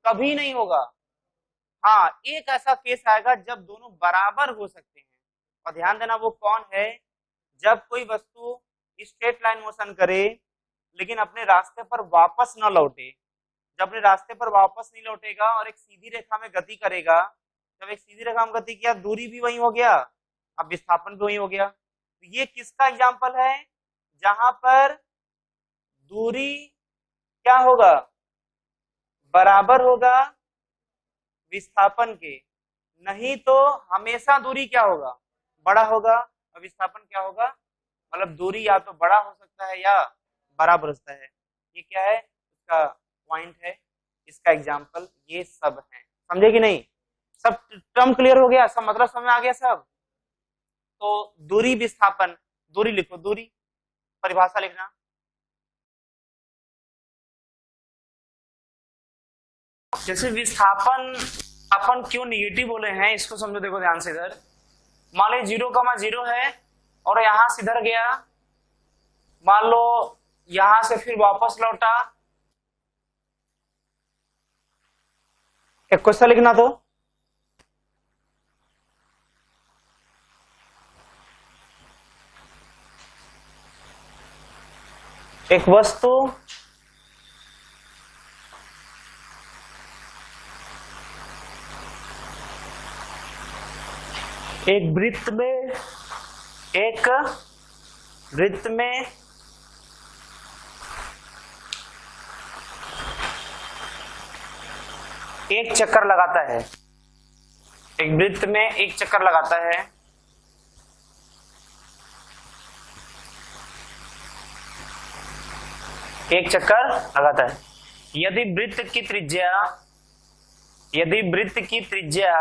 कभी नहीं होगा। हाँ एक ऐसा केस आएगा जब दोनों बराबर हो सकते हैं, और ध्यान देना वो कौन है, जब कोई वस्तु स्ट्रेट लाइन मोशन करे लेकिन अपने रास्ते पर वापस न लौटे। जब अपने रास्ते पर वापस नहीं लौटेगा और एक सीधी रेखा में गति करेगा, जब एक सीधी रेखा में गति किया दूरी भी वही हो गया, अब विस्थापन भी वही हो गया। तो ये किसका एग्जाम्पल है, जहां पर दूरी क्या होगा, बराबर होगा विस्थापन के, नहीं तो हमेशा दूरी क्या होगा, बड़ा होगा, और विस्थापन क्या होगा, मतलब दूरी या तो बड़ा हो सकता है या बराबर हो सकता है। ये क्या है, इसका पॉइंट है, इसका एग्जाम्पल ये सब है। समझे कि नहीं, सब टर्म क्लियर हो गया, सब मतलब समझ में आ गया सब। तो दूरी विस्थापन, दूरी लिखो, दूरी परिभाषा लिखना। जैसे विस्थापन अपन क्यों निगेटिव बोले हैं इसको समझो, देखो ध्यान से इधर। मान लो 0,0 है और यहां से इधर गया, मान लो यहां से फिर वापस लौटा। एक क्वेश्चन लिखना तो, एक वस्तु एक वृत्त में, एक वृत्त में एक चक्कर लगाता है, एक वृत्त में एक चक्कर लगाता है, एक चक्कर लगाता है। यदि वृत्त की त्रिज्या, यदि वृत्त की त्रिज्या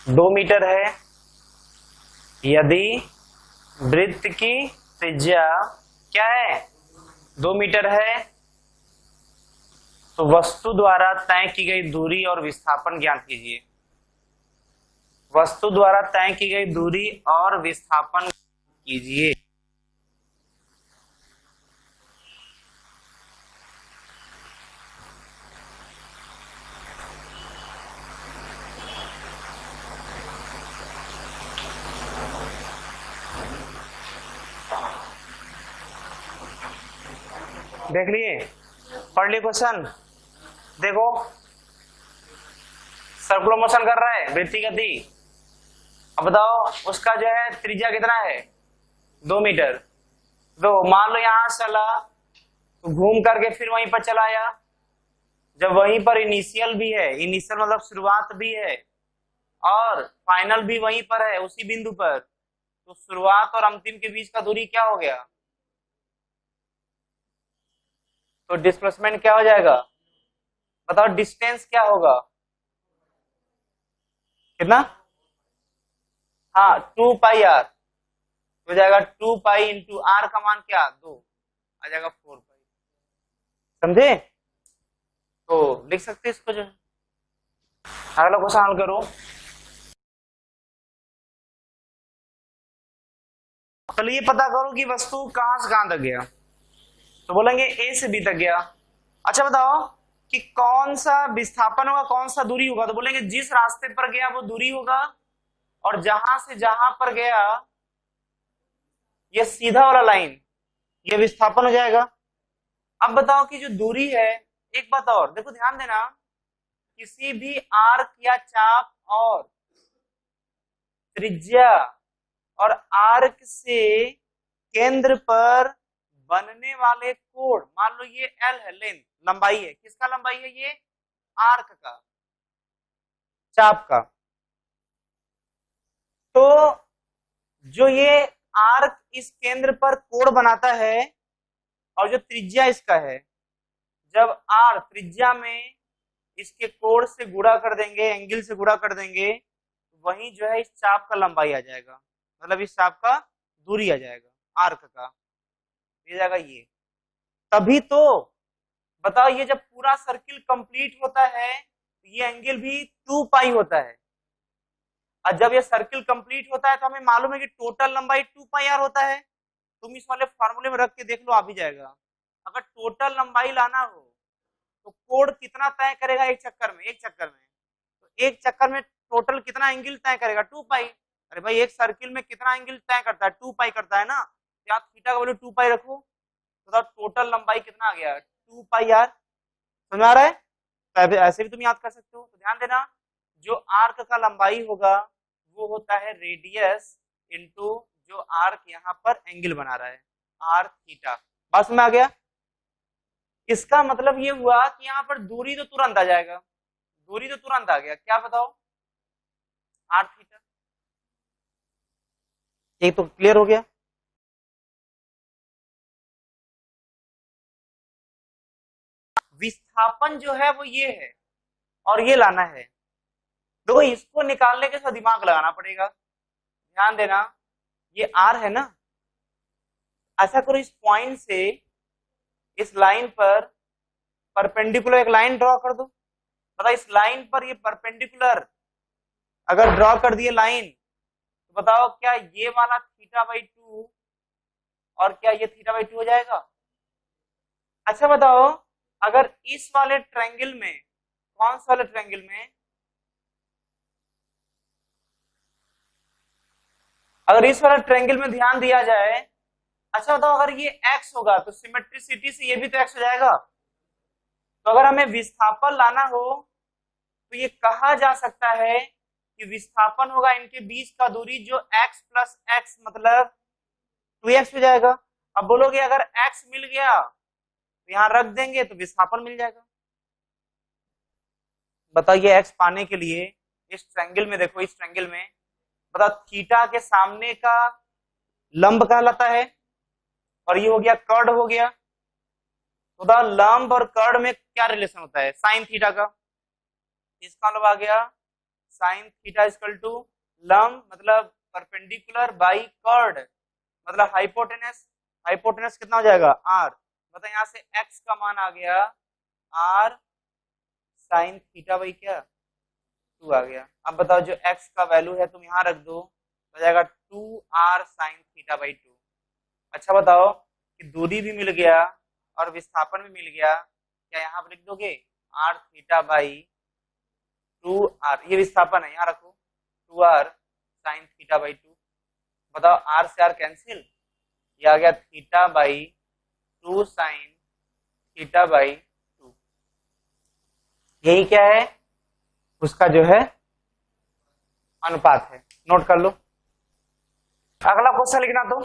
2 मीटर है, यदि वृत्त की त्रिज्या क्या है, 2 मीटर है, तो वस्तु द्वारा तय की गई दूरी और विस्थापन ज्ञात कीजिए। वस्तु द्वारा तय की गई दूरी और विस्थापन कीजिए। देख लिए, पढ़ लिए क्वेश्चन। देखो सर्कुलर मोशन कर रहा है, वृत्तीय गति। अब बताओ उसका जो है त्रिज्या कितना है, 2 मीटर। तो मान लो यहां चला तो घूम करके फिर वहीं पर चला आया, जब वहीं पर इनिशियल भी है, इनिशियल मतलब शुरुआत भी है और फाइनल भी वहीं पर है उसी बिंदु पर, तो शुरुआत और अंतिम के बीच का दूरी क्या हो गया, तो डिस्प्लेसमेंट क्या हो जाएगा, बताओ डिस्टेंस क्या होगा, कितना, हाँ 2 पाई आर हो जाएगा, 2 पाई इंटू आर का मान क्या 2 आ जाएगा 4 पाई। समझे, तो लिख सकते इसको जो है। अगला क्वेश्चन हल करो। चलिए पता करो कि वस्तु कहां से कहां तक गया, तो बोलेंगे ए से बी तक गया। अच्छा बताओ कि कौन सा विस्थापन होगा, कौन सा दूरी होगा, तो बोलेंगे जिस रास्ते पर गया वो दूरी होगा, और जहां से जहां पर गया ये सीधा वाला लाइन ये विस्थापन हो जाएगा। अब बताओ कि जो दूरी है, एक बात और देखो ध्यान देना, किसी भी आर्क या चाप और त्रिज्या और आर्क से केंद्र पर बनने वाले कोण, मान लो ये एल है, लेंथ लंबाई है, किसका लंबाई है ये, आर्क का, चाप का। तो जो ये आर्क इस केंद्र पर कोण बनाता है और जो त्रिज्या इसका है, जब आर त्रिज्या में इसके कोण से गुणा कर देंगे, एंगल से गुणा कर देंगे, वही जो है इस चाप का लंबाई आ जाएगा, मतलब इस चाप का दूरी आ जाएगा आर्क का, ये जाएगा ये। तभी तो बताओ ये जब पूरा सर्किल कंप्लीट होता है तो ये एंगल भी 2 पाई होता है, और जब ये सर्किल कंप्लीट होता है तो हमें मालूम है कि टोटल लंबाई 2 पाई आर होता है। तुम इस वाले फार्मूले में रख के देख लो, आ भी जाएगा। अगर टोटल लंबाई लाना हो तो कोण कितना तय करेगा एक चक्कर में, एक चक्कर में, तो एक चक्कर में टोटल कितना एंगल तय करेगा, 2 पाई। अरे भाई एक सर्किल में कितना एंगल तय करता है, 2 पाई करता है ना, तो आप थीटा का वैल्यू 2 पाई रखो, तो टोटल लंबाई कितना आ गया, 2 पाई आर। समझ आ रहा है, तो ऐसे भी तुम याद कर सकते हो। तो ध्यान देना, जो आर्क का लंबाई होगा वो होता है रेडियस इंटू जो आर्क यहाँ पर एंगल बना रहा है, आर थीटा। बात में आ गया। इसका मतलब ये हुआ कि यहाँ पर दूरी तो तुरंत आ जाएगा, दूरी तो तुरंत आ गया, क्या बताओ, आर थीटा। ये तो क्लियर हो गया। विस्थापन जो है वो ये है और ये लाना है, देखो इसको निकालने के साथ दिमाग लगाना पड़ेगा, ध्यान देना। ये आर है ना, ऐसा करो इस पॉइंट से इस लाइन पर परपेंडिकुलर एक लाइन ड्रॉ कर दो। बताओ इस लाइन पर ये परपेंडिकुलर अगर ड्रॉ कर दिए लाइन, तो बताओ क्या ये वाला थीटा बाई 2 और क्या ये थीटा बाई 2 हो जाएगा। अच्छा बताओ, अगर इस वाले ट्रायंगल में, कौन से वाले ट्रायंगल में, अगर इस वाले ट्रायंगल में ध्यान दिया जाए, अच्छा बताओ अगर ये x होगा तो सिमेट्रिसिटी से ये भी तो x हो जाएगा। तो अगर हमें विस्थापन लाना हो तो ये कहा जा सकता है कि विस्थापन होगा इनके बीच का दूरी जो x प्लस एक्स मतलब 2x हो जाएगा। अब बोलोगे अगर x मिल गया तो यहां रख देंगे तो विस्थापन मिल जाएगा। बताइए x पाने के लिए इस ट्रायंगल में देखो, इस ट्रायंगल में बताओ थीटा के सामने का लंब कहलाता है और ये हो गया कर्ड हो गया। तो द लंब और कर्ड में क्या रिलेशन होता है, साइन थीटा का। इसका मतलब आ गया साइन थीटा इक्वल टू लंब मतलब परपेंडिकुलर बाई कर्ड मतलब हाइपोटेनस। हाइपोटेनस कितना हो जाएगा आर, मतलब यहाँ से एक्स का मान आ गया आर साइन थीटा बाई क्या 2 आ गया। अब बताओ जो एक्स का वैल्यू है तुम यहाँ रख दो, हो जाएगा 2r साइन थीटा बाई 2। अच्छा बताओ कि दूरी भी मिल गया और विस्थापन भी मिल गया, क्या यहाँ पर लिख दोगे r थीटा बाई 2r, ये विस्थापन है यहाँ रखो 2r साइन थीटा बाई 2। बताओ r से r कैंसिल, ये आ गया theta by 2 sine theta by 2। यही क्या है उसका जो है अनुपात है, नोट कर लो। अगला क्वेश्चन लिखना तो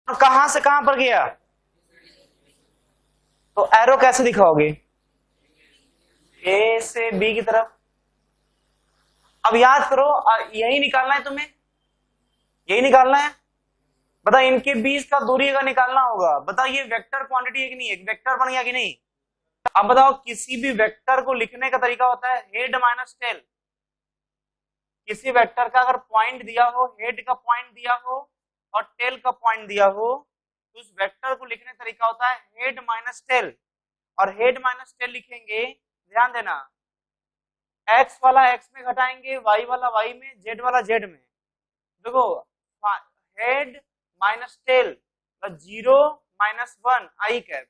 कहां से कहां पर गया, तो एरो कैसे दिखाओगे, ए से बी की तरफ। अब याद करो यही निकालना है तुम्हें, यही निकालना है। बताओ इनके बीच का दूरी का निकालना होगा। बताओ ये वेक्टर क्वांटिटी है कि नहीं है, वेक्टर बन गया कि नहीं। अब बताओ किसी भी वेक्टर को लिखने का तरीका होता है हेड माइनस टेल। किसी वेक्टर का अगर पॉइंट दिया हो, हेड का पॉइंट दिया हो और टेल का पॉइंट दिया हो, तो उस वेक्टर को लिखने का तरीका होता है हेड माइनस टेल। और हेड माइनस टेल लिखेंगे, ध्यान देना, एक्स वाला एक्स में घटाएंगे, वाई वाला वाई में, जेड वाला जेड में। देखो head minus tail 0 minus 1 I cap,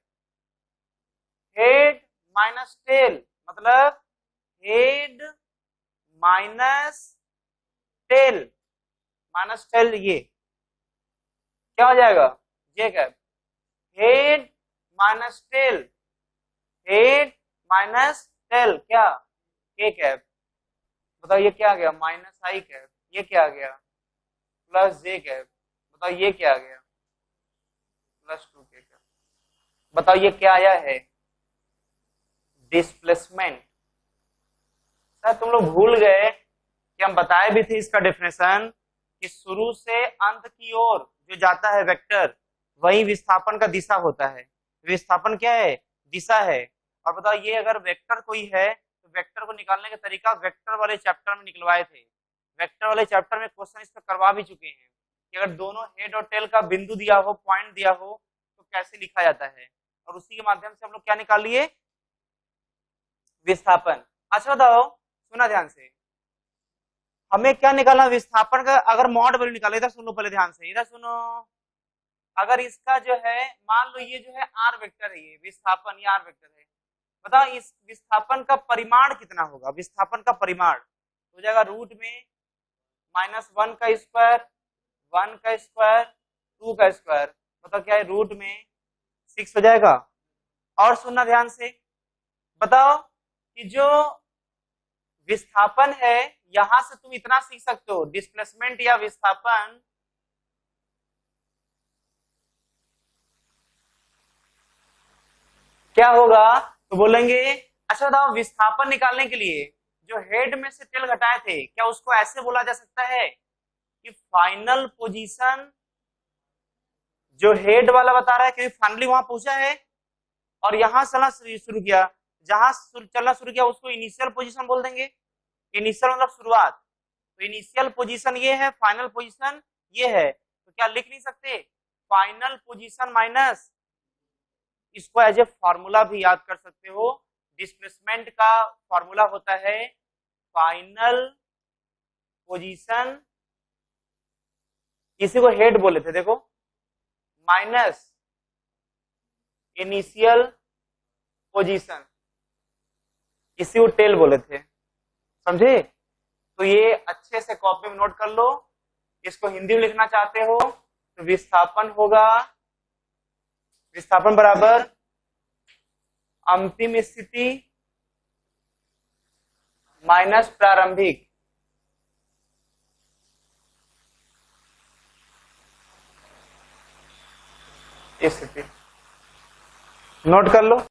head minus tail मतलब head minus tail, minus tail ये क्या हो जाएगा J cap, head minus tail, head minus tail क्या के कैप। बताओ ये क्या आ गया माइनस आई कैप, ये क्या आ गया प्लस जे कैप। बताओ ये क्या आ गया प्लस 2 के कैप। बताओ ये क्या आया है डिस्प्लेसमेंट। सर तुम लोग भूल गए कि हम बताए भी थे इसका डेफिनेशन कि शुरू से अंत की ओर जो जाता है वेक्टर वही विस्थापन का दिशा होता है। विस्थापन क्या है, दिशा है। और बताओ ये अगर वेक्टर कोई है तो वेक्टर को निकालने का तरीका वेक्टर वाले चैप्टर में निकलवाए थे। वेक्टर वाले चैप्टर में क्वेश्चन इस पर करवा भी चुके हैं कि अगर दोनों हेड और टेल का बिंदु दिया हो, पॉइंट दिया हो, तो कैसे लिखा जाता है। और उसी के माध्यम से हम लोग क्या निकाल लिए, विस्थापन। अच्छा बताओ सुना ध्यान से, हमें क्या निकालना विस्थापन का, अगर मॉड वैल्यू निकाले, इधर सुनो पहले ध्यान से, इधर सुनो। अगर इसका जो है मान लो ये जो है आर वेक्टर है, ये विस्थापन ये आर वेक्टर है। बताओ इस विस्थापन का परिमाण कितना होगा, विस्थापन का परिमाण हो जाएगा रूट में -1 का स्क्वायर, 1 का स्क्वायर, 2 का स्क्वायर। बताओ क्या है रूट में 6 हो जाएगा। और सुनना ध्यान से, बताओ कि जो विस्थापन है यहां से तुम इतना सीख सकते हो, डिस्प्लेसमेंट या विस्थापन क्या होगा, तो बोलेंगे अच्छा बताओ विस्थापन निकालने के लिए जो हेड में से तेल घटाए थे, क्या उसको ऐसे बोला जा सकता है कि फाइनल पोजीशन जो हेड वाला बता रहा है, क्योंकि फाइनली वहां पहुंचा है और यहां चलना शुरू किया, जहां चलना शुरू किया उसको इनिशियल पोजीशन बोल देंगे। इनिशियल मतलब शुरुआत, तो इनिशियल पोजीशन ये है, फाइनल पोजीशन ये है, तो क्या लिख नहीं सकते फाइनल पोजीशन माइनस, इसको एज ए फॉर्मूला भी याद कर सकते हो। डिस्प्लेसमेंट का फॉर्मूला होता है फाइनल पोजीशन, इसी को हेड बोले थे देखो, माइनस इनिशियल पोजीशन, इसी को टेल बोले थे, समझे। तो ये अच्छे से कॉपी में नोट कर लो। इसको हिंदी में लिखना चाहते हो तो विस्थापन होगा, विस्थापन बराबर अंतिम स्थिति माइनस प्रारंभिक स्थिति, नोट कर लो।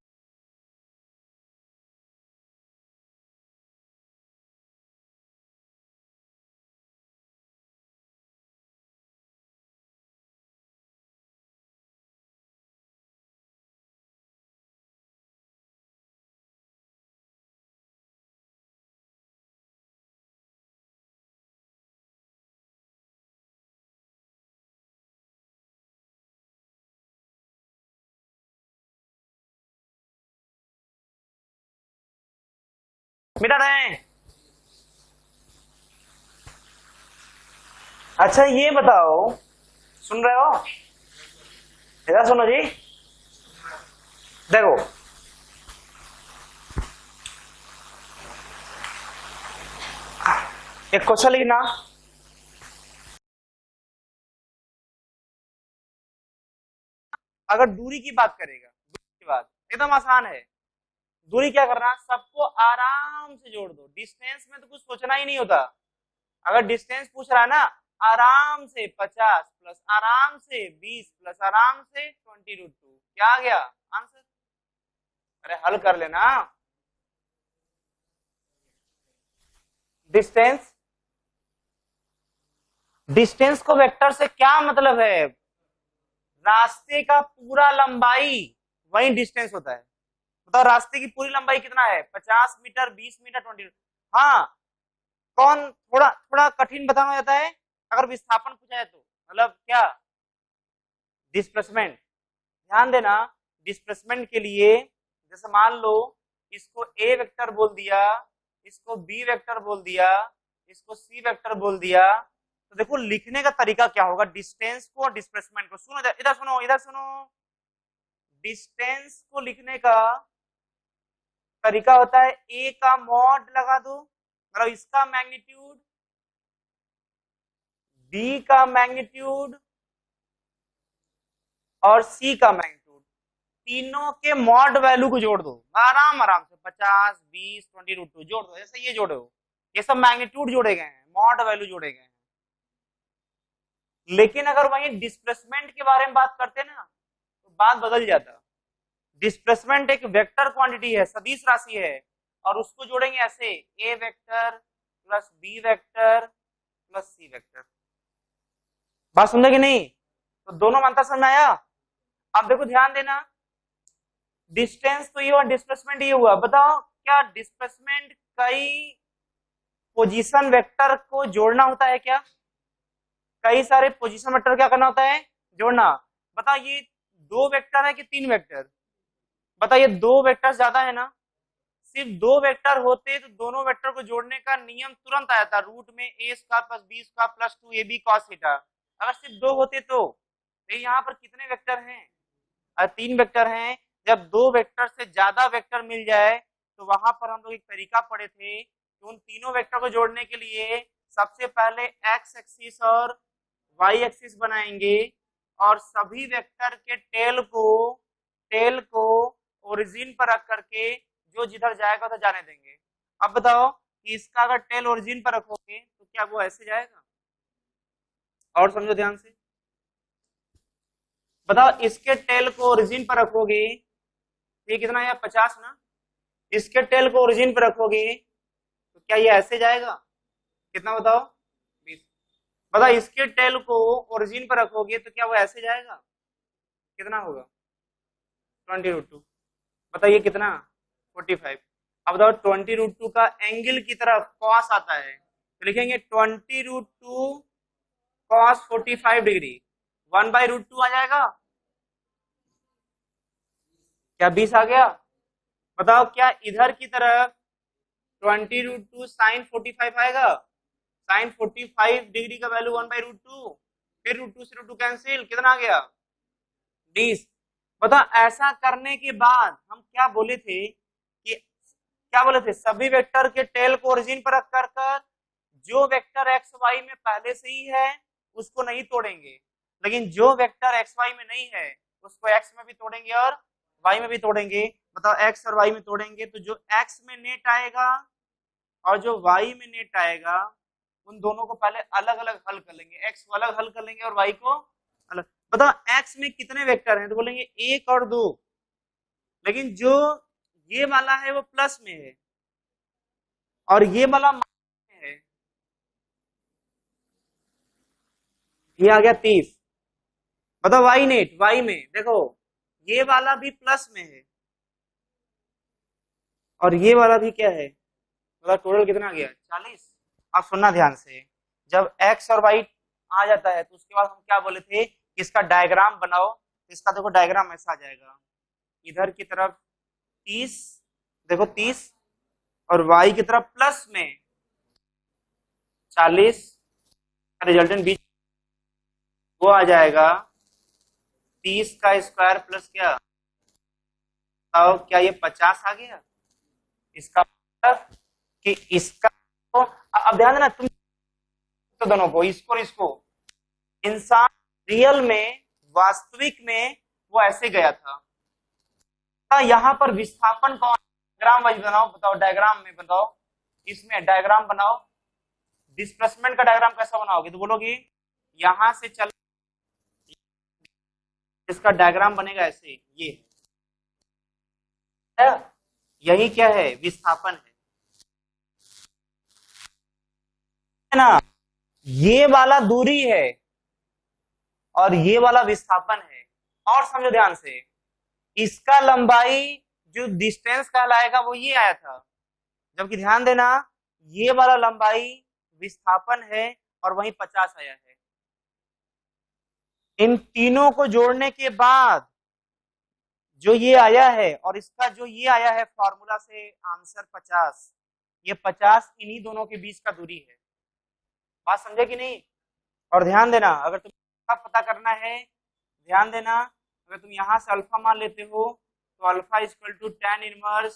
मिटा रहे हैं। अच्छा ये बताओ, सुन रहे हो, इधर सुनो जी, देखो एक क्वेश्चन लिखना, अगर दूरी की बात करेगा, दूरी की बात एकदम आसान है। दूरी क्या करना, सबको आराम से जोड़ दो, डिस्टेंस में तो कुछ सोचना ही नहीं होता। अगर डिस्टेंस पूछ रहा है ना, आराम से 50 प्लस आराम से 20 प्लस आराम से 20√2, क्या आ गया आंसर। अरे हल कर लेना। डिस्टेंस, डिस्टेंस को वेक्टर से क्या मतलब है, रास्ते का पूरा लंबाई वही डिस्टेंस होता है। बताओ रास्ते की पूरी लंबाई कितना है, 50 मीटर, 20 मीटर, 20। हाँ, कौन थोड़ा थोड़ा कठिन बताना जाता है अगर विस्थापन पूछा है, तो मतलब क्या, डिस्प्लेसमेंट। ध्यान देना, डिस्प्लेसमेंट के लिए जैसे मान लो इसको ए वेक्टर बोल दिया, इसको बी वेक्टर बोल दिया, इसको सी वेक्टर बोल दिया, तो देखो लिखने का तरीका क्या होगा, डिस्टेंस को और डिस्प्लेसमेंट को। सुनो इधर सुनो, इधर सुनो, डिस्टेंस को लिखने का तरीका होता है ए का मॉड लगा दो, मतलब इसका मैग्नीट्यूड, बी का मैग्नीट्यूड और सी का मैग्नीट्यूड, तीनों के मॉड वैल्यू को जोड़ दो, आराम आराम से 50, 20, 20√2 जोड़ दो, जैसे ये जोड़े हो, ये सब मैग्नीट्यूड जोड़े गए हैं, मॉड वैल्यू जोड़े गए हैं। लेकिन अगर वही डिस्प्लेसमेंट के बारे में बात करते ना, तो बात बदल जाता। डिस्प्लेसमेंट एक वेक्टर क्वांटिटी है, सदिश राशि है, और उसको जोड़ेंगे ऐसे, A vector plus B vector plus C vector. बात समझे कि नहीं, तो दोनों मंत्र समझ में आया। अब देखो ध्यान देना, डिस्टेंस तो ये हुआ, डिस्प्लेसमेंट ये हुआ, बताओ क्या डिस्प्लेसमेंट कई पोजीशन वेक्टर को जोड़ना होता है क्या, कई सारे पोजीशन वेक्टर क्या करना होता है, जोड़ना। बताओ ये 2 वेक्टर है कि 3 वेक्टर, बताइए 2 वेक्टर ज्यादा है ना, सिर्फ 2 वेक्टर होते तो दोनों वेक्टर को जोड़ने का नियम तुरंत आया था, रूट में A square plus B square plus 2ab cos theta. अगर सिर्फ 2 होते तो यहाँ पर कितने वेक्टर हैं, 3 वेक्टर हैं। जब 2 वेक्टर से ज्यादा वेक्टर मिल जाए तो वहां पर हम लोग एक तरीका पढ़े थे कि उन तीनों वेक्टर को जोड़ने के लिए सबसे पहले एक्स एक्सिस और वाई एक्सिस बनाएंगे और सभी वेक्टर के टेल को ओरिजिन पर रख करके जो जिधर जाएगा उधर जाने देंगे। अब बताओ कि इसका अगर टेल ओरिजिन पर रखोगे तो क्या वो ऐसे जाएगा, और समझो ध्यान से, बताओ इसके टेल को ओरिजिन पर रखोगे ये कितना है 50 ना। इसके टेल को ओरिजिन पर रखोगे तो क्या ये ऐसे जाएगा, कितना बताओ 20। बताओ इसके टेल को ओरिजिन पर रखोगे तो क्या वो ऐसे जाएगा, कितना होगा 20√2। बताइए कितना 45। अब बताओ 20√2 का एंगल की तरफ कॉस आता है तो लिखेंगे 20√2 कॉस 45 डिग्री, 1/√2 आ जाएगा, क्या 20 आ गया। बताओ क्या इधर की तरफ 20√2 साइन 45 आएगा, साइन 45 डिग्री का वैल्यू 1/√2, फिर √2 से √2 कैंसिल, कितना आ गया 20। बताओ ऐसा करने के बाद हम क्या बोले थे कि क्या बोले थे, सभी वेक्टर के टेल को ओरिजिन पर रख कर जो वेक्टर एक्स वाई में पहले से ही है उसको नहीं तोड़ेंगे, लेकिन जो वेक्टर एक्स वाई में नहीं है उसको एक्स में भी तोड़ेंगे और वाई में भी तोड़ेंगे। बताओ एक्स और वाई में तोड़ेंगे तो जो एक्स में नेट आएगा और जो वाई में नेट आएगा उन दोनों को पहले अलग अलग हल कर लेंगे, एक्स को अलग हल कर लेंगे और वाई को अलग। बताओ एक्स में कितने वेक्टर हैं तो बोलेंगे 1 और 2, लेकिन जो ये वाला है वो प्लस में है और ये वाला माइनस में है, ये आ गया 30। बताओ वाई नेट, वाई में देखो ये वाला भी प्लस में है और ये वाला भी क्या है, मतलब टोटल कितना आ गया 40। अब सुनना ध्यान से, जब x और y आ जाता है तो उसके बाद हम क्या बोले थे, इसका डायग्राम बनाओ। इसका देखो डायग्राम ऐसा आ जाएगा, इधर की तरफ 30, देखो 30 और y की तरफ प्लस में 40, रिजल्टेंट बीच वो आ जाएगा 30 का स्क्वायर प्लस क्या, बताओ क्या ये 50 आ गया। इसका मतलब कि इसका तो अब ध्यान देना तुम तो दोनों को, इसको और इसको, इंसान रियल में वास्तविक में वो ऐसे गया था। यहाँ पर विस्थापन कौन, डायग्राम वाइज बनाओ, बताओ डायग्राम में बताओ, इसमें डायग्राम बनाओ, डिस्प्लेसमेंट का डायग्राम कैसा बनाओगे तो बोलोगे यहां से चल, इसका डायग्राम बनेगा ऐसे, ये है, यही क्या है विस्थापन है ना, ये वाला दूरी है और ये वाला विस्थापन है। और समझो ध्यान से, इसका लंबाई जो डिस्टेंस कहलाएगा वो ये आया था, जबकि ध्यान देना ये वाला लंबाई विस्थापन है और वही 50 आया है। इन तीनों को जोड़ने के बाद जो ये आया है और इसका जो ये आया है फॉर्मूला से आंसर 50, ये 50 इन्हीं दोनों के बीच का दूरी है। बात समझे कि नहीं। और ध्यान देना अगर तुम पता करना है, ध्यान देना अगर तुम यहां से अल्फा मान लेते हो तो alpha equal to tan inverse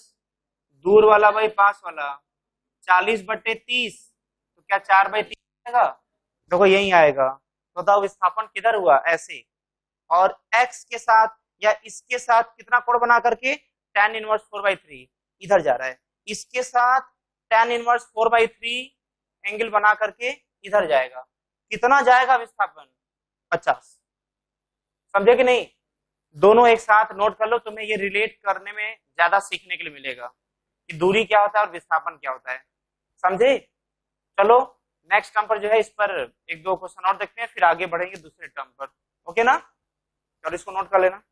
दूर वाला बाई पास वाला 40/30, तो क्या 4/3 आएगा, देखो यही आएगा। तो बताओ विस्थापन किधर हुआ ऐसे, और x के साथ या इसके साथ कितना कोण बना करके tan इनवर्स 4/3 इधर जा रहा है, इसके साथ tan इनवर्स 4/3 एंगल बना करके इधर जाएगा, कितना जाएगा विस्थापन 50। समझे कि नहीं। दोनों एक साथ नोट कर लो, तुम्हें ये रिलेट करने में ज्यादा सीखने के लिए मिलेगा कि दूरी क्या होता है और विस्थापन क्या होता है। समझे। चलो नेक्स्ट टर्म पर जो है इस पर एक दो क्वेश्चन और देखते हैं, फिर आगे बढ़ेंगे दूसरे टर्म पर। ओके ना, चलो इसको नोट कर लेना।